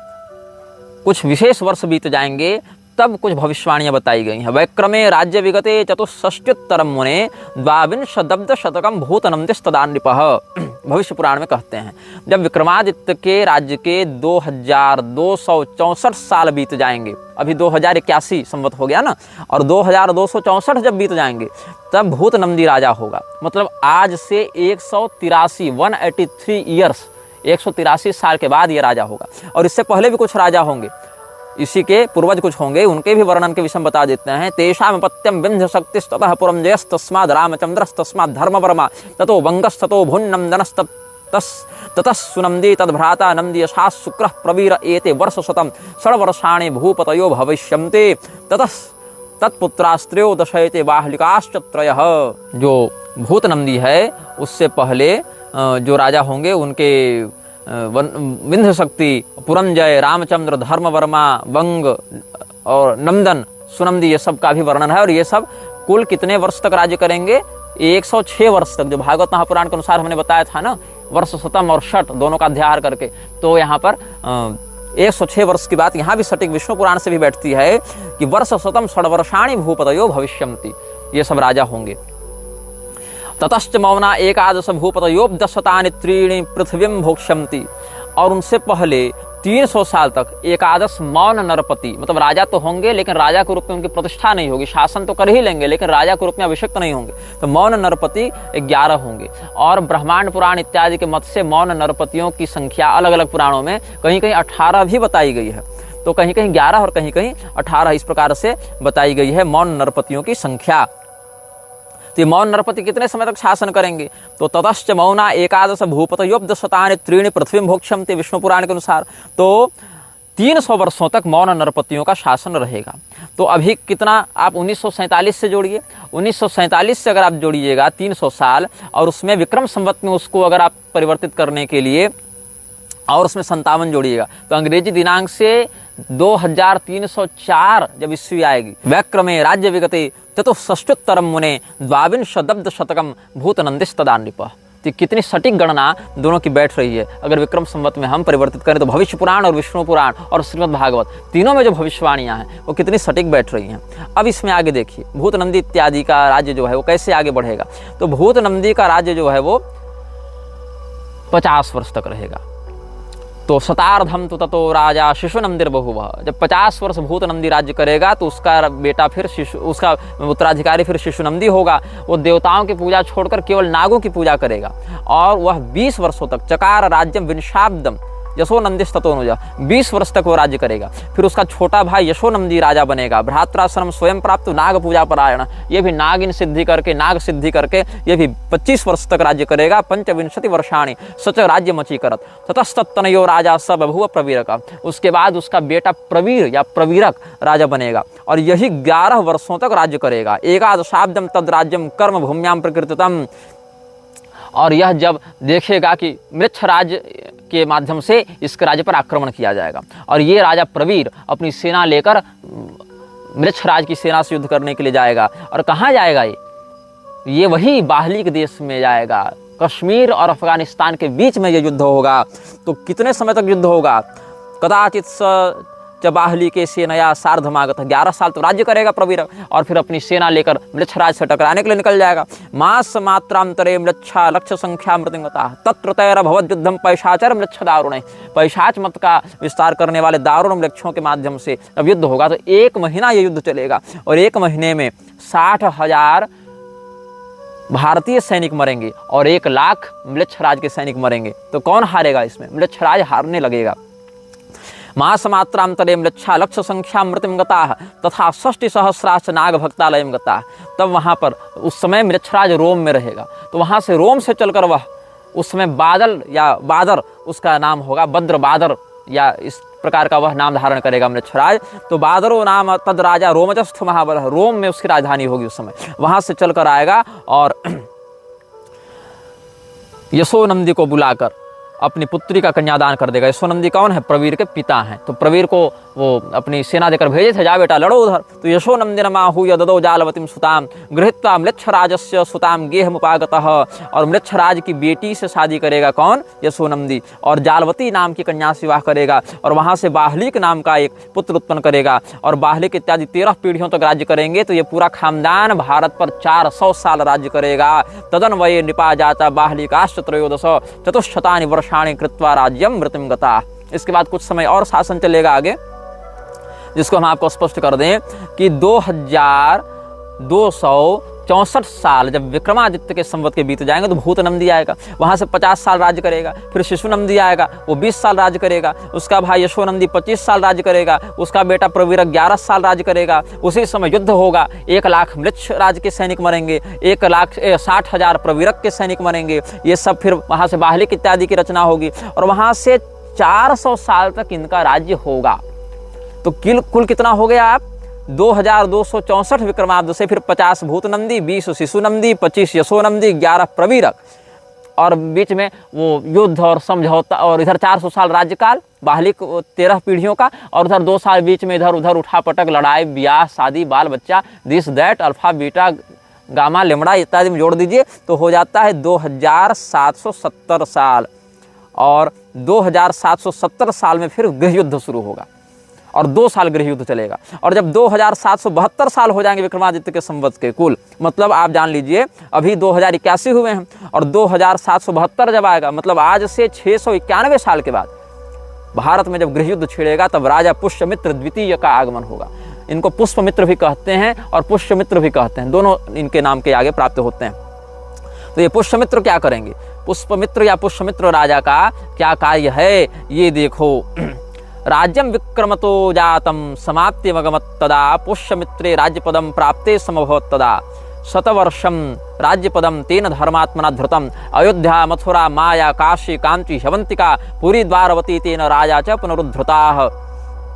A: कुछ विशेष वर्ष बीत जाएंगे, तब कुछ भविष्यवाणियां बताई गई हैं। वैक्रमे राज्य विगते चतुष्षष्ट्युत्तरम मुने द्वाविंशदब्द शतकम भूतनंदिस्तदा नृपः। भविष्य पुराण में कहते हैं जब विक्रमादित्य के राज्य के 2264 साल बीत जाएंगे, अभी 2081 संवत हो गया ना, और 2264 जब बीत जाएंगे तब भूतनंदी राजा होगा। मतलब आज से 183 ईयर्स, 183 साल के बाद ये राजा होगा। और इससे पहले भी कुछ राजा होंगे, इसी के पूर्वज कुछ होंगे, उनके भी वर्णन के विषय बता देते हैं। तेषाम पत्यम विंध्य शक्तिस्ततः पुरम जयस्तस्माद् रामचंद्रस्तस्माद् धर्मवर्मा ततो वंगस्ततो भुन्नंदनस्ततः सुनंदी तद्भ्राता नंदी यशा शुक्रः प्रवीर एते वर्षशतं षड्वर्षाणि भूपतयो भविष्यन्ते ततः तत्पुत्रास्त्रयो दशयते बाहलिकाश्चत्रयः। जो भूतनंदी है उससे पहले जो राजा होंगे उनके विंध्य शक्ति, पुरंजय, रामचंद्र, धर्मवर्मा, वंग और नंदन, सुनंदी, ये सब का भी वर्णन है। और ये सब कुल कितने वर्ष तक राज्य करेंगे? 106 वर्ष तक, जो भागवत महापुराण के अनुसार हमने बताया था ना, वर्ष शतम और षट दोनों का अध्याय करके। तो यहाँ पर 106 वर्ष की बात यहाँ भी सटीक विष्णु पुराण से भी बैठती है कि वर्ष शतम षड्वर्षाणि भूपतयो भविष्यन्ति, ये सब राजा होंगे। ततश्च मौना एकादश भूपतयोपदशतानि त्रीणि पृथ्वीं भोक्ष्यन्ति। और उनसे पहले 300 साल तक एकादश मौन नरपति, मतलब राजा तो होंगे लेकिन राजा के रूप में उनकी प्रतिष्ठा नहीं होगी, शासन तो कर ही लेंगे लेकिन राजा के रूप में अभिषिक्त नहीं होंगे। तो मौन नरपति 11 होंगे। और ब्रह्मांड पुराण इत्यादि के मत से मौन नरपतियों की संख्या अलग अलग पुराणों में कहीं कहीं 18 भी बताई गई है, तो कहीं कहीं 11 और कहीं कहीं 18 इस प्रकार से बताई गई है मौन नरपतियों की संख्या। तो मौन नरपति कितने समय तक शासन करेंगे? तो ततश्च मौना एकादश भूपतयोपदशतानि त्रीणि पृथ्वीं भोक्ष्यन्ति, विष्णु पुराण के अनुसार। तो 300 वर्षों तक मौन नरपतियों का शासन रहेगा। तो अभी कितना आप 1947 से जोड़िए, 1947 से अगर आप जोड़िएगा 300 साल, और उसमें विक्रम संवत में उसको अगर आप परिवर्तित करने के लिए और उसमें 57 जोड़िएगा, तो अंग्रेजी दिनांक से 2304 जब ईस्वी आएगी। वैक्रमे राज्य विगते चतुष्षष्ट्युत्तरम मुने द्वाविंशदब्द शतकम भूतनंदिस्तदा नृपः। तो कितनी सटीक गणना दोनों की बैठ रही है। अगर विक्रम संवत में हम परिवर्तित करें तो भविष्य पुराण और विष्णु पुराण और श्रीमद् भागवत तीनों में जो भविष्यवाणियां हैं वो कितनी सटीक बैठ रही हैं। अब इसमें आगे देखिए भूतनंदी इत्यादि का राज्य जो है वो कैसे आगे बढ़ेगा। तो भूतनंदी का राज्य जो है वो 50 वर्ष तक रहेगा। तो शतार्धम तो ततो राजा शिशुनंदिर बहुवः। जब 50 वर्ष भूतनंदी राज्य करेगा तो उसका बेटा फिर उसका उत्तराधिकारी फिर शिशुनंदी होगा। वो देवताओं की पूजा छोड़कर केवल नागों की पूजा करेगा। और वह 20 वर्षों तक चकार राज्यम विंशाब्दम यशोनंदिस्ततोनुजा, 20 वर्ष तक वो राज्य करेगा। फिर उसका छोटा भाई यशोनंदी राजा बनेगा। भ्रात्राश्रम स्वयं प्राप्त नाग पूजा परायण, ये भी नागिन सिद्धि करके, नाग सिद्धि करके ये भी 25 वर्ष तक राज्य करेगा। 25 वर्षाणि सच राज्य मची करत ततस्ततनयो राजा स बभूव प्रवीरक। उसके बाद उसका बेटा प्रवीर या प्रवीरक राजा बनेगा और यही 11 वर्षों तक राज्य करेगा। एकादशाब्दम तद राज्यम कर्म भूम्याम प्रकृतितम। और यह जब देखेगा कि मृच्छ राज्य के माध्यम से इस राज्य पर आक्रमण किया जाएगा और ये राजा प्रवीर अपनी सेना लेकर मृच्छ राज की सेना से युद्ध करने के लिए जाएगा। और कहाँ जाएगा? ये वही बाहलिक देश में जाएगा। कश्मीर और अफगानिस्तान के बीच में ये युद्ध होगा। तो कितने समय तक युद्ध होगा? कदाचित च बाहली के सेनया सार्धमागत, 11 साल तो राज्य करेगा प्रवीर और फिर अपनी सेना लेकर मृच्छराज से टकराने के लिए निकल जाएगा। मास मात्रांतरे मृच्छा लक्ष्य संख्या मृतिंगता तत्र तैर भवद युद्धम पैशाचर मृच्छ दारुण। पैशाच मत का विस्तार करने वाले दारुण मृक्षों के माध्यम से अब युद्ध होगा। तो 1 महीना ये युद्ध चलेगा और 1 महीने में 60,000 भारतीय सैनिक मरेंगे और 1 लाख मृच्छराज के सैनिक मरेंगे। तो कौन हारेगा इसमें? मृच्छराज हारने लगेगा। मास मात्रांतरे मृच्छा लक्ष्य संख्या मृतिम गता तथा 60 सहस्राश्च नाग भक्तालयम गता। तब वहाँ पर उस समय मृच्छराज रोम में रहेगा। तो वहाँ से रोम से चलकर वह उस समय बादल या बादर उसका नाम होगा, बद्र बादर या इस प्रकार का वह नाम धारण करेगा मृच्छराज। तो बादरो नाम तद राजा रोमजस्थ महाबल, रोम में उसकी राजधानी होगी उस समय। वहाँ से चलकर आएगा और यशोनंदी को बुलाकर अपनी पुत्री का कन्यादान कर देगा। यशोनंदी कौन है? प्रवीर के पिता हैं। तो प्रवीर को वो अपनी सेना देकर भेजे थे, जा बेटा लड़ो उधर। तो यशो नंदिन माहू यददो जालवतीम सुताम गृहीत्वा म्लेच्छराजस्य सुताम गेहमुपागतः, और म्लेच्छराज की बेटी से शादी करेगा कौन? यशो नंदी, और जालवती नाम की कन्या से विवाह करेगा, और वहाँ से बाहलिक नाम का एक पुत्र उत्पन्न करेगा, और बाहलिक इत्यादि 13 पीढ़ियों तक राज्य करेंगे। तो ये पूरा खानदान भारत पर 400 साल राज्य करेगा। तदन्वये निपा जाता बाहलिकाश्च त्रयोदश चतुश्शतानि वर्षाणि कृत्वा राज्यम मृतिम गता। इसके बाद कुछ समय और शासन चलेगा आगे, जिसको हम आपको स्पष्ट कर दें कि 2264 साल जब विक्रमादित्य के संवत के बीत जाएंगे तो भूत नंदी आएगा, वहां से 50 साल राज्य करेगा। फिर शिशु नंदी आएगा, वो 20 साल राज्य करेगा। उसका भाई यशो नंदी 25 साल राज्य करेगा। उसका बेटा प्रवीर 11 साल राज्य करेगा। उसी समय युद्ध होगा, 1 लाख म्लेच्छ राज के सैनिक मरेंगे, 1,60,000 प्रवीरक के सैनिक मरेंगे। ये सब फिर वहां से बाहलिक इत्यादि की रचना होगी, और वहां से 400 साल तक इनका राज्य होगा। तो कुल कितना हो गया आप? 2264 विक्रमाब्द से फिर 50 भूत नंदी, 20 शिशु नंदी, 25 यशो नंदी, 11 प्रवीरक, और बीच में वो युद्ध और समझौता, और इधर 400 साल राज्यकाल बाहलिक 13 पीढ़ियों का, और उधर 2 साल बीच में इधर उधर उठापटक, लड़ाई, ब्याह, शादी, बाल बच्चा, this that, alpha beta gamma lambda इत्यादि में जोड़ दीजिए तो हो जाता है 2770 साल। और 2770 साल में फिर गृह युद्ध शुरू होगा, और 2 साल गृह युद्ध चलेगा। और जब 2772 साल हो जाएंगे विक्रमादित्य के संवत के कुल, मतलब आप जान लीजिए अभी 2081 हुए हैं, और 2772 जब आएगा, मतलब आज से 691 साल के बाद भारत में जब गृह युद्ध छिड़ेगा, तब राजा पुष्यमित्र द्वितीय का आगमन होगा। इनको पुष्पमित्र भी कहते हैं और पुष्यमित्र भी कहते हैं, दोनों इनके नाम के आगे प्राप्त होते हैं। तो ये पुष्यमित्र क्या करेंगे? पुष्पमित्र या पुष्यमित्र राजा का क्या कार्य है ये देखो। राज्यम विक्रमतो जातम समाप्तिमगमत् तदा पुष्यमित्रे राज्यपदम प्राप्ते समभवत् तदा शतवर्षम राज्यपदम तेन धर्मात्मना धृतम अयोध्या मथुरा माया काशी कांची ह्यवंतिका पुरी द्वारवती तेन राजा च पुनरुद्धृताः।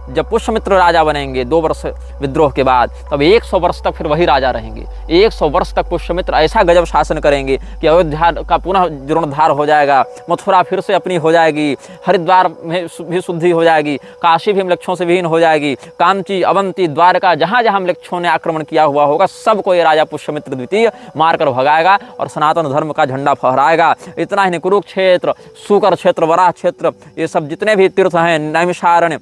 A: जब पुष्यमित्र राजा बनेंगे 2 वर्ष विद्रोह के बाद, तब 100 वर्ष तक फिर वही राजा रहेंगे। 100 वर्ष तक पुष्यमित्र ऐसा गजब शासन करेंगे कि अयोध्या का पुनः जीर्णोद्धार हो जाएगा, मथुरा फिर से अपनी हो जाएगी, हरिद्वार में भी शुद्धि हो जाएगी, काशी भी म्लेच्छों से विहीन हो जाएगी, कांची, अवंती, द्वारका, जहाँ जहाँ म्लेच्छों ने आक्रमण किया हुआ होगा सबको ये राजा पुष्यमित्र द्वितीय मारकर भगाएगा और सनातन धर्म का झंडा फहराएगा। इतना ही नहीं, कुरुक्षेत्र, सूकर क्षेत्र, वराह क्षेत्र, ये सब जितने भी तीर्थ हैं, नैमिषारण्य,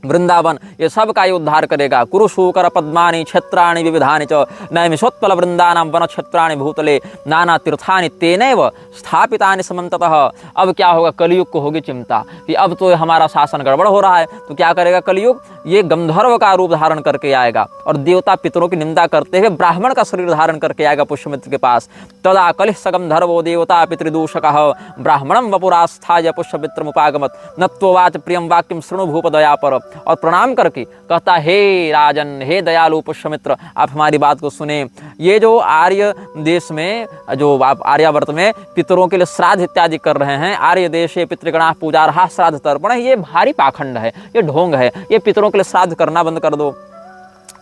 A: वृंदावन, ये सब का उद्धार करेगा। कुरुशूकर पद्मानि क्षेत्राणि विविधानि च नैमिषोत्पल वृंदानां वन क्षेत्राणि भूतले नाना तीर्थानि तेनैव स्थापितानि समन्ततः। अब क्या होगा? कलयुग को होगी चिंता कि अब तो हमारा शासन गड़बड़ हो रहा है। तो क्या करेगा कलयुग? ये गंधर्व का रूप धारण करके आएगा और देवता पितरों की निंदा करते हुए ब्राह्मण का शरीर धारण करके आएगा पुष्यमित्र के पास। तदा कलिः सगंधर्वो देवता पितृदूषकः ब्राह्मणं वपुरास्थाय पुष्यमित्रमुपागमत् नत्वोवाच प्रियं वाक्यं शृणु भूप दया पर, और प्रणाम करके कहता, हे राजन, हे दयालु पुष्यमित्र, आप हमारी बात को सुने। ये जो आर्य देश में, जो आप आर्यावर्त में पितरों के लिए श्राद्ध इत्यादि कर रहे हैं, आर्य देश पितृगणा पूजा रहा श्राद्ध तर्पण है, ये भारी पाखंड है, ये ढोंग है। ये पितरों के लिए श्राद्ध करना बंद कर दो।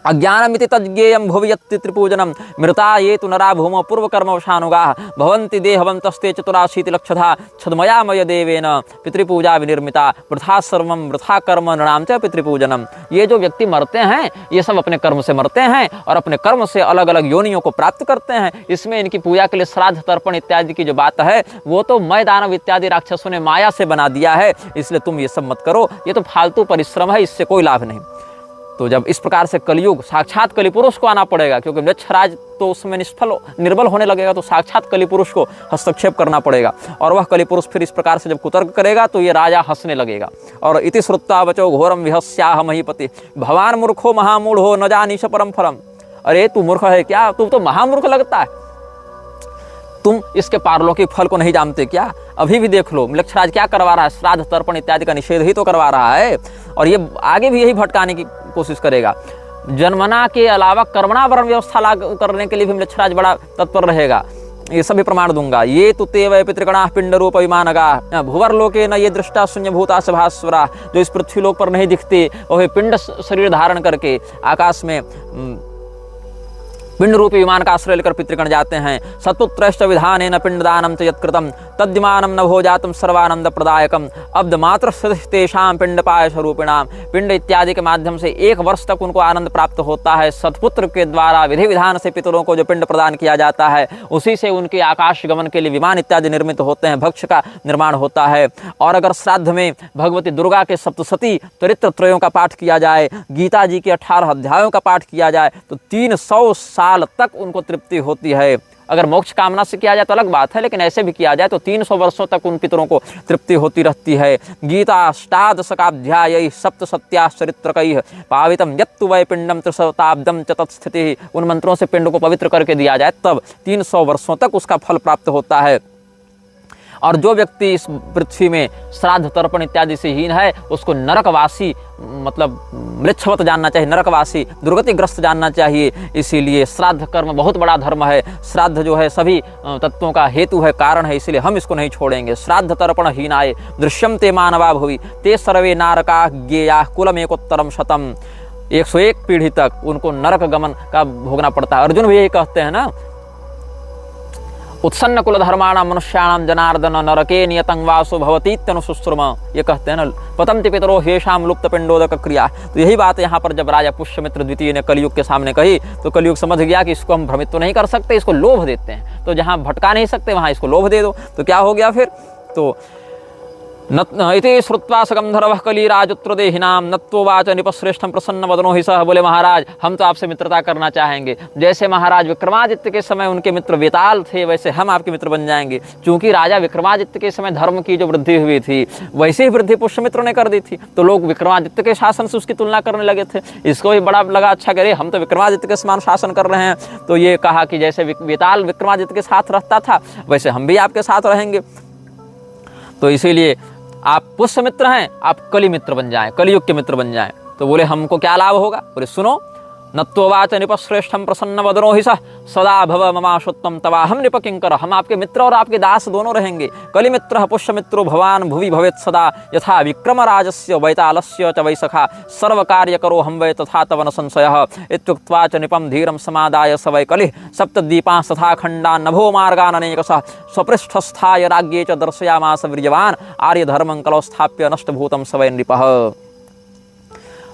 A: अज्ञानमिति तज्ञेयं भुवि यत्पितृपूजनं मृता ये तु नरा भूमौ पूर्वकर्मवशानुगाः भवन्ति देहवन्तस्ते चतुराशीतिलक्षधा छद्मयामय देवेन पितृपूजा विनिर्मिता वृथा सर्वं वृथा कर्म नृणां च पितृपूजनम। ये जो व्यक्ति मरते हैं ये सब अपने कर्म से मरते हैं और अपने कर्म से अलग अलग योनियों को प्राप्त करते हैं। इसमें इनकी पूजा के लिए श्राद्ध तर्पण इत्यादि की जो बात है वो तो मय दानव इत्यादि राक्षसों ने माया से बना दिया है, इसलिए तुम ये सब मत करो, ये तो फालतू परिश्रम है, इससे कोई लाभ नहीं। तो जब इस प्रकार से कलयुग, साक्षात कलिपुरुष को आना पड़ेगा, क्योंकि म्लेच्छराज तो उसमें निर्बल होने लगेगा, तो साक्षात कलिपुरुष को हस्तक्षेप करना पड़ेगा। और वह कलिपुरुष फिर इस प्रकार से जब कुतर्क करेगा तो ये राजा हंसने लगेगा। और इति श्रुत्वा वचो घोरम विहस्याह महीपति भवान मूर्खो महामूढ़ो न जानीश परम फलम। अरे तू मूर्ख है क्या? तू तो महामूर्ख लगता है, तुम इसके पारलौकिक फल को नहीं जानते क्या? अभी भी देख लो म्लेच्छराज क्या करवा रहा है, श्राद्ध तर्पण इत्यादि का निषेध ही तो करवा रहा है, और ये आगे भी यही भटकाने की कोशिश करेगा। जन्मना के अलावा कर्मणा वर्ण व्यवस्था लागू करने के लिए भी म्लेच्छराज बड़ा तत्पर रहेगा। ये सभी प्रमाण दूंगा। ये तो तेवै पितृगणा पिंड रूप विमानगा भुवर लोके न ये दृष्टा शून्य भूता सभास्वरा, जो इस पृथ्वी लोक पर नहीं दिखते वह पिंड शरीर धारण करके आकाश में पिंड रूपी विमान का आश्रय लेकर पितृगण जाते हैं। सत्पुत्रश्च विधानेन पिंडदानं च यत्कृतं तद्यमानं नभो जातम सर्वानंद प्रदायकम अब्द मात्र तेषां पिंडपाय स्वरूपिणाम। पिंड इत्यादि के माध्यम से 1 वर्ष तक उनको आनंद प्राप्त होता है। सतपुत्र के द्वारा विधि विधान से पितरों को जो पिंड प्रदान किया जाता है, उसी से उनके आकाश गमन के लिए विमान इत्यादि निर्मित होते हैं, भक्ष का निर्माण होता है। और अगर श्राद्ध में भगवती दुर्गा के सप्तशती चरित्र त्रयों का पाठ किया जाए, गीता जी के 18 अध्यायों का पाठ किया जाए, तो 300 साल तक उनको तृप्ति होती है। अगर मोक्ष कामना से किया जाए तो अलग बात है, लेकिन ऐसे भी किया जाए तो 300 वर्षों तक उन पितरों को तृप्ति होती रहती है। गीता अष्टादशकाध्याय सप्तसत्याश्चरित्रकैः पावितम यत्तु वै पिंडम त्रिशताब्दम च तत्स्थितिः। उन मंत्रों से पिंड को पवित्र करके दिया जाए तब 300 वर्षों तक उसका फल प्राप्त होता है। और जो व्यक्ति इस पृथ्वी में श्राद्ध तर्पण इत्यादि से हीन है, उसको नरकवासी मतलब मृच्छवत जानना चाहिए, नरकवासी दुर्गतिग्रस्त जानना चाहिए। इसीलिए श्राद्ध कर्म बहुत बड़ा धर्म है। श्राद्ध जो है सभी तत्वों का हेतु है, कारण है, इसलिए हम इसको नहीं छोड़ेंगे। श्राद्ध तर्पण हीनाय दृश्यम ते मानवा भुवि ते सर्वे नारका ज्ञेया कुलमेकोत्तरम शतम। 101 पीढ़ी तक उनको नरक गमन का भोगना पड़ता है। अर्जुन भी यही कहते हैं ना, उत्सन्न कुल धर्माणाम मनुष्याणाम जनार्दन नरके नियतं वासो भवतीत्यनुशुश्रुम। ये कहते हैं ना, पतंति पितरो हेषाम लुप्त पिंडोदक क्रिया। तो यही बात यहाँ पर जब राजा पुष्यमित्र द्वितीय ने कलयुग के सामने कही, तो कलयुग समझ गया कि इसको हम भ्रमित तो नहीं कर सकते, इसको लोभ देते हैं। तो जहाँ भटका नहीं सकते वहाँ इसको लोभ दे दो। तो क्या हो गया फिर, तो इति श्रुत्वा स गंधर्वः कलिराजुत्र देहिनाम नत्वोवाच निपश्रेष्ठं प्रसन्न वदनो हि सह। बोले महाराज, हम तो आपसे मित्रता करना चाहेंगे। जैसे महाराज विक्रमादित्य के समय उनके मित्र वेताल थे, वैसे हम आपके मित्र बन जाएंगे। क्योंकि राजा विक्रमादित्य के समय धर्म की जो वृद्धि हुई थी, वैसे ही वृद्धि पुष्यमित्र ने कर दी थी। तो लोग विक्रमादित्य के शासन से उसकी तुलना करने लगे थे। इसको भी बड़ा लगा, अच्छा करे हम तो विक्रमादित्य के समान शासन कर रहे हैं। तो ये कहा कि जैसे वेताल विक्रमादित्य के साथ रहता था, वैसे हम भी आपके साथ रहेंगे। तो इसीलिए आप पुष्यमित्र हैं, आप कलि मित्र बन जाएं, कलियुग के मित्र बन जाएं। तो बोले हमको क्या लाभ होगा? बोले सुनो, नत्वोवाच निपश्रेष्ठं प्रसन्न वदनो हि सः सदा भव ममाशुत्वं तवाहम निपकिंकर। हम आपके मित्र और आपके दास दोनों रहेंगे। कलिमित्रः पुष्यमित्रो भवान भुवि भवेत् सदा यथा विक्रमराजस्य वैतालस्य च वै सखा सर्वकार्यकरो हम वै तथा तव न संशयः। इत्युक्त्वा च निपं धीरं समादाय स वै कलिः सप्तद्वीपान् तथा खण्डान् नभो मार्गान् अनेकशः स्वपृष्ठस्थाय राज्ञे च दर्शयामास वीर्यवान् आर्यधर्मं कलौ स्थाप्य नष्टभूतं स वै नृपः।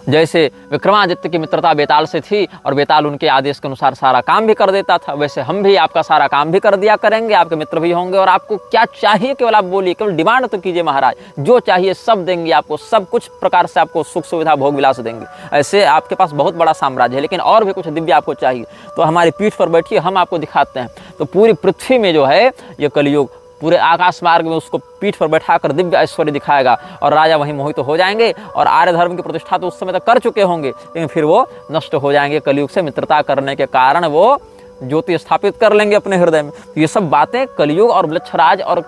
A: जैसे विक्रमादित्य की मित्रता बेताल से थी और बेताल उनके आदेश के अनुसार सारा काम भी कर देता था, वैसे हम भी आपका सारा काम भी कर दिया करेंगे, आपके मित्र भी होंगे। और आपको क्या चाहिए केवल आप बोलिए, केवल डिमांड तो कीजिए महाराज, जो चाहिए सब देंगे आपको, सब कुछ प्रकार से आपको सुख सुविधा भोग विलास देंगे। ऐसे आपके पास बहुत बड़ा साम्राज्य है, लेकिन और भी कुछ दिव्य आपको चाहिए तो हमारी पीठ पर बैठिए, हम आपको दिखाते हैं। तो पूरी पृथ्वी में जो है ये कलियुग पूरे आकाश मार्ग में उसको पीठ पर बैठाकर दिव्य ऐश्वर्य दिखाएगा और राजा वहीं मोहित तो हो जाएंगे। और आर्य धर्म की प्रतिष्ठा तो उस समय तक कर चुके होंगे, लेकिन फिर वो नष्ट हो जाएंगे। कलयुग से मित्रता करने के कारण वो ज्योति स्थापित कर लेंगे अपने हृदय में। तो ये सब बातें कलयुग और मृच्छराज और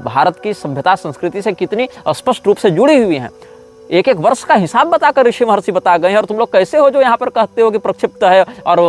A: भारत की सभ्यता संस्कृति से कितनी स्पष्ट रूप से जुड़ी हुई हैं। एक एक वर्ष का हिसाब बताकर ऋषि महर्षि बता गए हैं। और तुम लोग कैसे हो जो यहाँ पर कहते हो कि प्रक्षिप्त है और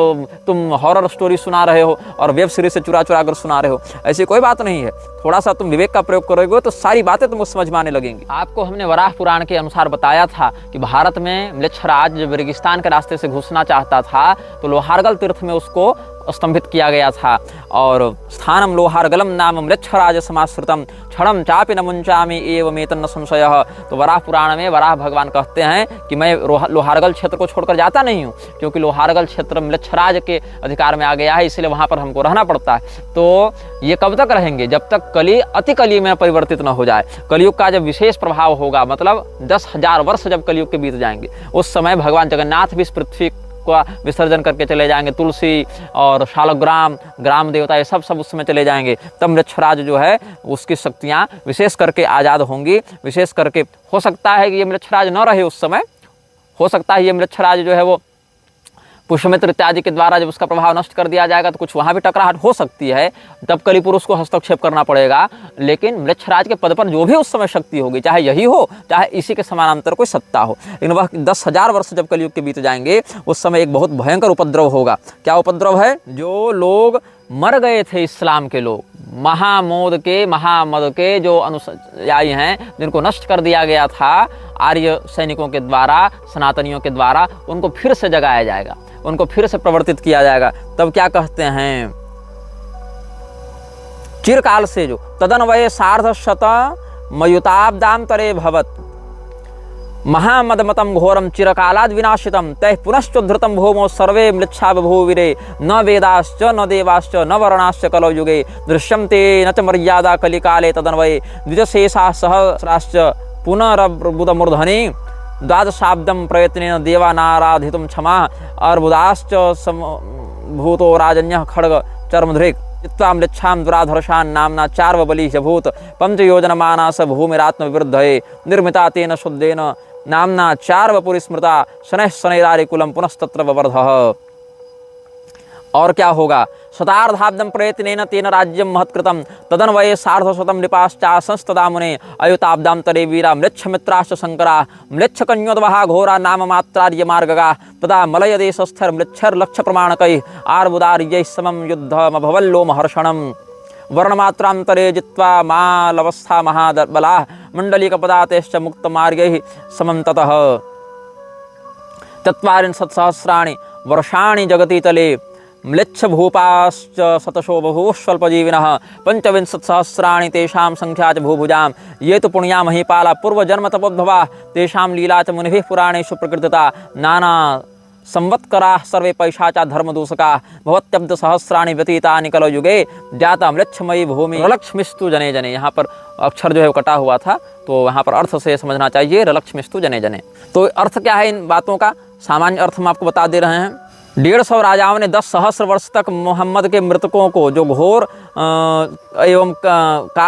A: तुम हॉरर स्टोरी सुना रहे हो और वेब सीरीज से चुरा चुरा कर सुना रहे हो? ऐसी कोई बात नहीं है। थोड़ा सा तुम विवेक का प्रयोग करोगे तो सारी बातें तुमको समझ में आने लगेंगी। आपको हमने वराह पुराण के अनुसार बताया था कि भारत में म्लेच्छराज जब रेगिस्तान के रास्ते से घुसना चाहता था तो लोहारगल तीर्थ में उसको स्तंभित किया गया था। और स्थानम लोहारगलम नाम म्लेच्छराज समाश्रितम क्षणम चापि न मुंचामि एवमेतन्न संशयः। तो वराह पुराण में वराह भगवान कहते हैं कि मैं लोहारगल क्षेत्र को छोड़कर जाता नहीं हूँ, क्योंकि लोहारगल क्षेत्र म्लेच्छराज के अधिकार में आ गया है, इसलिए वहाँ पर हमको रहना पड़ता है। तो ये कब तक रहेंगे? जब तक कली अति कली में परिवर्तित न हो जाए। कलयुग का जब विशेष प्रभाव होगा, मतलब 10,000 वर्ष जब कलयुग के बीत जाएंगे, उस समय भगवान जगन्नाथ भी इस पृथ्वी का विसर्जन करके चले जाएंगे। तुलसी और शालग्राम, ग्राम देवता, ये सब उस समय चले जाएंगे। तब म्लेच्छराज जो है उसकी शक्तियाँ विशेष करके आज़ाद होंगी। विशेष करके हो सकता है कि ये म्लेच्छराज न रहे उस समय, हो सकता है ये म्लेच्छराज जो है वो पुष्यमित्र इत्यादि के द्वारा जब उसका प्रभाव नष्ट कर दिया जाएगा तो कुछ वहाँ भी टकराहट हो सकती है, तब कलि पुरुष को हस्तक्षेप करना पड़ेगा। लेकिन म्लेच्छराज के पद पर जो भी उस समय शक्ति होगी, चाहे यही हो चाहे इसी के समानांतर कोई सत्ता हो, लेकिन वह 10,000 वर्ष जब कलयुग के बीत जाएंगे उस समय एक बहुत भयंकर उपद्रव होगा। क्या उपद्रव है? जो लोग मर गए थे इस्लाम के लोग, महामोद के जो अनुयायी हैं, जिनको नष्ट कर दिया गया था आर्य सैनिकों के द्वारा, सनातनियों के द्वारा, उनको फिर से जगाया जाएगा, उनको फिर से प्रवर्तित किया जाएगा। तब क्या कहते हैं? चिरकाल से जो तदन्वये सार्धशत मयुताब्दांतरे भवत महामदमतम घोरम चिरकालाद विनाशितम तैः पुनश्चोद्धृतम भौमो सर्वे म्लेच्छा बभूविरे न वेदाश्च न देवाश्च न वर्णाश्च कलौ युगे दृश्यन्ते न च मर्यादा कलिकाले तदन्वये द्विजशेषाः सहस्राश्च पुनरर्बुदमूर्धनि द्वादशाब्दं प्रयत्नेन देवानाराधितुं क्षमा अर्बुदाश्च भूतो राजन्यः खड्ग चर्मधृक् चित्वा म्लेच्छां दुराधर्षान् नाम्ना चार्वबलिः भूत पञ्चयोजनमाना स भूमिरात्मविवृद्धये निर्मिता तेन शुद्धेन नाम्ना चार्वपुरी स्मृता शनैः शनैरारिकुलं पुनस्तत्र ववर्धः। और क्या होगा? शतार्धाब्दं प्रयत्नेन तेन राज्यं महत्कृतं तदन्वये सार्धशतं नृपाश्चा संस्तदा मुने अयुताब्दांतरे वीरा म्लेच्छमित्राश्च शंकरा म्लेच्छकन्योद्वहा घोरा नाम मात्रार्यमार्गगा तदा मलयदेशस्थैर् म्लेच्छैर्लक्षप्रमाणकैः आर्बुदार्यैः समं युद्धमभवल्लोमहर्षणम् वर्णमात्रांतरे जित्वा मालवस्था महाबलाः मण्डलिकपदातेश्च मुक्तमार्गैः समं ततः ४० वर्षाणि जगति तले म्लेच्छ भूपाश्च शतशो बभूः स्वल्पजीविनः २५ तेषां संख्या च भूभुजां ये तु पुण्या महीपाला पूर्वजन्म तपोद्भवाः तेषां लीला च मुनिभिः पुराणेषु प्रकृतिता नाना संवत्कराः सर्वे पैशाचा धर्मदूषकाः भवत्यब्द सहस्राणि व्यतीतानि कलौ युगे जाता म्लेच्छमयी भूमि रलक्ष्मिस्तु जने जने। यहाँ पर अक्षर जो है वो कटा हुआ था, तो यहाँ पर अर्थ से समझना चाहिए रलक्ष्मिस्तु जने जने। तो अर्थ क्या है इन बातों का? सामान्य अर्थ हम आपको बता दे रहे हैं। 150 राजाओं ने 10 सहस्र वर्ष तक मोहम्मद के मृतकों को जो घोर एवं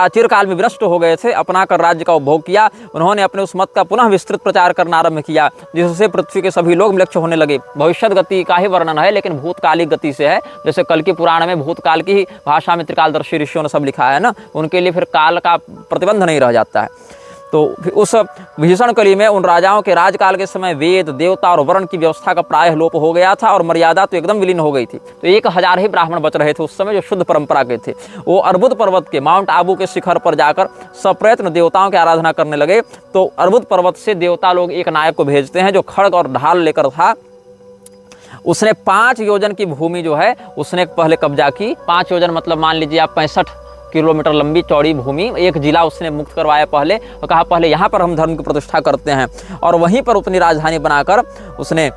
A: चिरकाल में विनष्ट हो गए थे अपना कर राज्य का उपभोग किया। उन्होंने अपने उस मत का पुनः विस्तृत प्रचार करना आरंभ किया, जिससे पृथ्वी के सभी लोग म्लेच्छ होने लगे। भविष्यत गति का ही वर्णन है, लेकिन भूतकालिक गति से है। जैसे कल की पुराण में भूतकाल की ही भाषा में त्रिकालदर्शी ऋषियों ने सब लिखा है ना, उनके लिए फिर काल का प्रतिबंध नहीं रह जाता है। तो उस भीषण कली में उन राजाओं के राजकाल के समय वेद, देवता और वर्ण की व्यवस्था का प्रायः लोप हो गया था और मर्यादा तो एकदम विलीन हो गई थी। तो 1000 ही ब्राह्मण बच रहे थे उस समय, जो शुद्ध परंपरा के थे। वो अर्बुद पर्वत के माउंट आबू के शिखर पर जाकर सप्रयत्न देवताओं की आराधना करने लगे। तो अर्बुद पर्वत से देवता लोग एक नायक को भेजते हैं जो खड्ग और ढाल लेकर था। उसने 5 योजन की भूमि जो है उसने पहले कब्जा की। 5 योजन मतलब मान लीजिए आप 65 किलोमीटर लंबी चौड़ी भूमि, एक जिला उसने मुक्त करवाया पहले, और कहा पहले यहाँ पर हम धर्म की प्रतिष्ठा करते हैं। और वहीं पर अपनी राजधानी बनाकर उसने,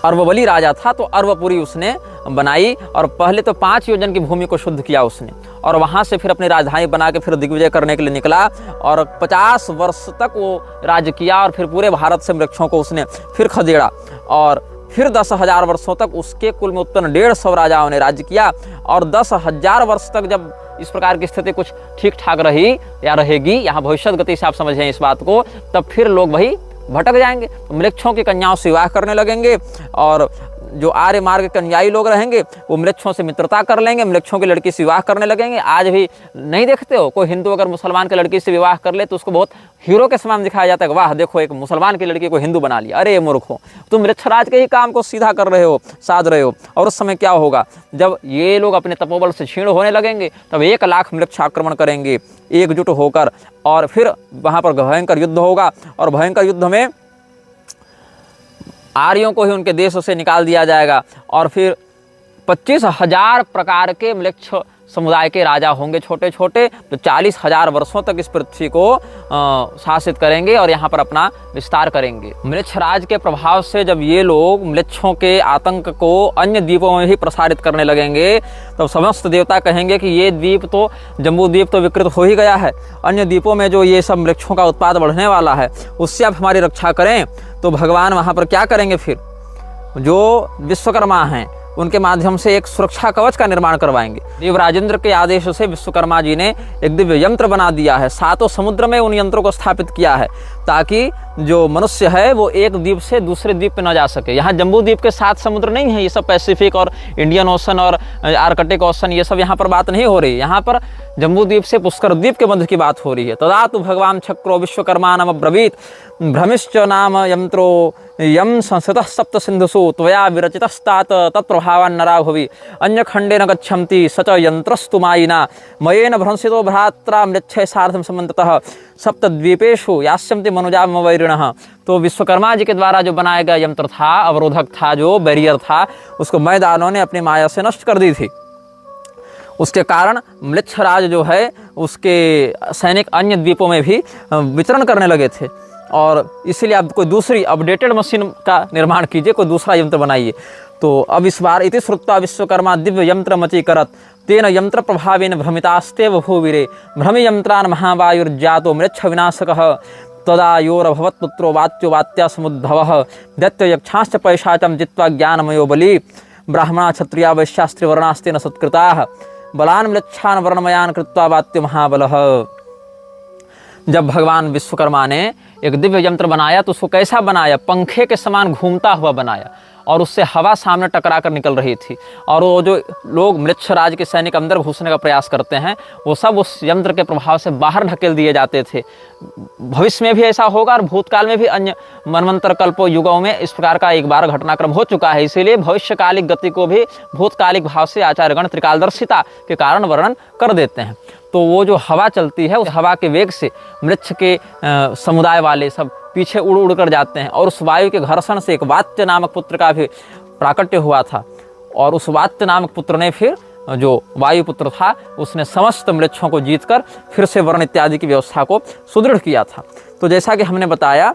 A: अर्वबली राजा था तो अर्वपुरी उसने बनाई। और पहले तो 5 योजन की भूमि को शुद्ध किया उसने, और वहाँ से फिर अपनी राजधानी बना के फिर दिग्विजय करने के लिए निकला। और 50 वर्ष तक वो राज्य किया, और फिर पूरे भारत से वृक्षों को उसने फिर खदेड़ा। और फिर 10,000 वर्षों तक उसके कुल में उत्पन्न 150 राजाओं ने राज्य किया। और 10,000 वर्ष तक जब इस प्रकार की स्थिति कुछ ठीक ठाक रही या रहेगी, यहाँ भविष्यत गति से आप समझें इस बात को, तब फिर लोग वही भटक जाएंगे। तो म्लेच्छों की कन्याओं से विवाह करने लगेंगे, और जो आर्य मार्ग के अनुयायी लोग रहेंगे वो म्लेच्छों से मित्रता कर लेंगे, म्लेच्छों की लड़की से विवाह करने लगेंगे। आज भी नहीं देखते हो, कोई हिंदू अगर मुसलमान की लड़की से विवाह कर ले तो उसको बहुत हीरो के समान दिखाया जाता है। वाह देखो, एक मुसलमान की लड़की को हिंदू बना लिया। अरे मूर्खो, तुम म्लेच्छराज के ही काम को सीधा कर रहे हो, साध रहे हो। और उस समय क्या होगा, जब ये लोग अपने तपोबल से क्षीण होने लगेंगे, तब 1 लाख म्लेच्छ आक्रमण करेंगे एकजुट होकर, और फिर वहाँ पर भयंकर युद्ध होगा। और भयंकर युद्ध में आर्यों को ही उनके देश से निकाल दिया जाएगा। और फिर 25,000 प्रकार के म्लेच्छ समुदाय के राजा होंगे, छोटे छोटे, तो 40,000 वर्षों तक इस पृथ्वी को शासित करेंगे और यहाँ पर अपना विस्तार करेंगे। म्लेच्छ राज के प्रभाव से जब ये लोग म्लेच्छों के आतंक को अन्य द्वीपों में भी प्रसारित करने लगेंगे, तब समस्त देवता कहेंगे कि ये द्वीप तो, जम्बू द्वीप तो विकृत हो ही गया है, अन्य द्वीपों में जो ये सब म्लेच्छों का उत्पाद बढ़ने वाला है उससे आप हमारी रक्षा करें। तो भगवान वहाँ पर क्या करेंगे, फिर जो विश्वकर्मा हैं उनके माध्यम से एक सुरक्षा कवच का निर्माण करवाएंगे। देवराजेंद्र के आदेश से विश्वकर्मा जी ने एक दिव्य यंत्र बना दिया है, 7 समुद्र में उन यंत्रों को स्थापित किया है, ताकि जो मनुष्य है वो एक द्वीप से दूसरे द्वीप पे न जा सके। यहाँ जम्बू द्वीप के 7 समुद्र नहीं है, ये सब पैसिफिक और इंडियन ओशन और आर्कटिक ओशन, ये सब यहाँ पर बात नहीं हो रही। यहाँ पर जम्बू द्वीप से पुष्कर द्वीप के मध्य की बात हो रही है। तदा तो भगवान चक्रो विश्वकर्मा नाम ब्रवीत भ्रमिश्च नाम यंत्रो यम संस्कृतः सप्त सिंधुषु त्वया विरचितस्तात तत्प्रभावान् नरा भुवि अन्यखंडेन गच्छन्ति स च यंत्रस्तु मायिना मयेन भ्रंसितो भ्रात्रा म्लेच्छैः सार्धं समन्ततः सप्तद्वीपेषु यास्यन्ति मनुजामवैरिणः। तो विश्वकर्मा जी के द्वारा जो बनाया गया यंत्र था, अवरोधक था, जो बैरियर था, उसको मैदानों ने अपनी माया से नष्ट कर दी थी। उसके कारण म्लेच्छराज जो है उसके सैनिक अन्य द्वीपों में भी विचरण करने लगे थे। और इसीलिए आप कोई दूसरी अपडेटेड मशीन का निर्माण कीजिए, कोई दूसरा यंत्र बनाइए। तो अब इस बार इति श्रुत्वा विश्वकर्मा दिव्य यंत्र मचीकरत तेन यंत्र प्रभावेन भ्रमितास्ते बभूविरे भ्रमि यंत्रान महावायुर्जातो मृच्छ विनाशकः तदा योरभवत् पुत्रो वात्यो वात्या समुद्भवः दैत्य यक्षांश्च पैशाचं जित्वा ज्ञानमयो बली ब्राह्मणा क्षत्रिया वैश्यास्त्रिवर्णास्तेन सत्कृताः बलान् म्लेच्छान् वर्णमयान् कृत्वा वात्यो महाबलः। जब भगवान विश्वकर्मा ने एक दिव्य यंत्र बनाया तो उसको कैसा बनाया, पंखे के समान घूमता हुआ बनाया और उससे हवा सामने टकरा कर निकल रही थी। और वो जो लोग म्लेच्छराज के सैनिक अंदर घुसने का प्रयास करते हैं वो सब उस यंत्र के प्रभाव से बाहर ढकेल दिए जाते थे। भविष्य में भी ऐसा होगा और भूतकाल में भी अन्य मनवंतर कल्पों युगों में इस प्रकार का एक बार घटनाक्रम हो चुका है। इसीलिए भविष्यकालिक गति को भी भूतकालिक भाव से आचार्यगण त्रिकालदर्शिता के कारण वर्णन कर देते हैं। तो वो जो हवा चलती है उस हवा के वेग से मृच्छ के समुदाय वाले सब पीछे उड़ उड़ कर जाते हैं और उस वायु के घर्षण से एक वात्य नामक पुत्र का भी प्राकट्य हुआ था। और उस वात्य नामक पुत्र ने फिर जो वायुपुत्र था उसने समस्त मृक्षों को जीतकर फिर से वर्ण इत्यादि की व्यवस्था को सुदृढ़ किया था। तो जैसा कि हमने बताया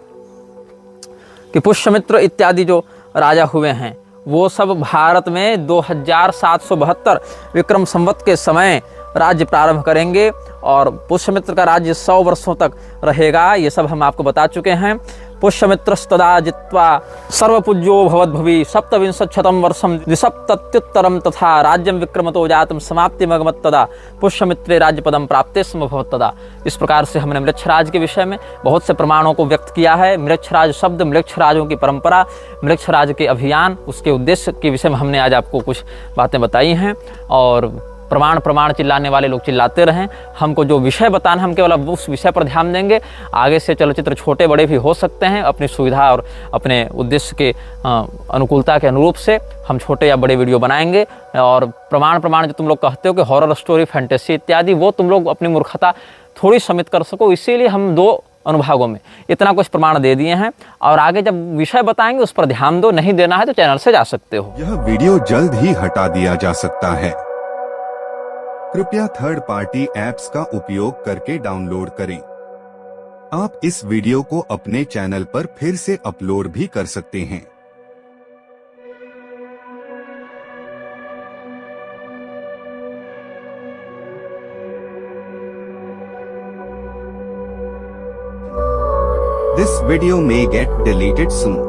A: कि पुष्यमित्र इत्यादि जो राजा हुए हैं वो सब भारत में 2772 विक्रम संवत के समय राज्य प्रारंभ करेंगे और पुष्यमित्र का राज्य 100 वर्षों तक रहेगा। ये सब हम आपको बता चुके हैं। पुष्यमित्रस्तदा जित्वा सर्वपूज्यो भवद्भुवि सप्तविंशच्छतं वर्षं द्विसप्तत्युत्तरं तथा राज्यं विक्रमतो जातं समाप्तिमगमत्तदा पुष्यमित्रे राज्यपदं प्राप्ते स्म भवत्तदा। इस प्रकार से हमने म्लेच्छराज के विषय में बहुत से प्रमाणों को व्यक्त किया है। म्लेच्छराज शब्द, म्लेच्छराजों की परंपरा, म्लेच्छराज के अभियान, उसके उद्देश्य के विषय में हमने आज आपको कुछ बातें बताई हैं। और प्रमाण चिल्लाने वाले लोग चिल्लाते रहें, हमको जो विषय बताना हम केवल उस विषय पर ध्यान देंगे। आगे से चलचित्र छोटे बड़े भी हो सकते हैं, अपनी सुविधा और अपने उद्देश्य के अनुकूलता के अनुरूप से हम छोटे या बड़े वीडियो बनाएंगे। और प्रमाण जो तुम लोग कहते हो कि हॉरर स्टोरी, फैंटेसी इत्यादि, वो तुम लोग अपनी मूर्खता थोड़ी सीमित कर सको, इसीलिए हम 2 अनुभागों में इतना कुछ प्रमाण दे दिए हैं। और आगे जब विषय बताएंगे उस पर ध्यान दो, नहीं देना है तो चैनल से जा सकते हो।
B: यह वीडियो जल्द ही हटा दिया जा सकता है, कृपया थर्ड पार्टी ऐप्स का उपयोग करके डाउनलोड करें। आप इस वीडियो को अपने चैनल पर फिर से अपलोड भी कर सकते हैं। This video may get deleted soon.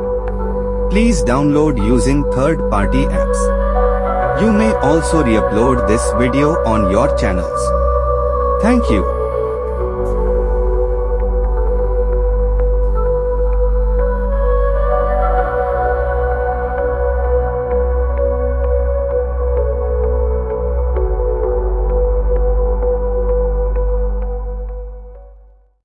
B: Please download using third party apps. You may also re-upload this video on your channels. Thank you.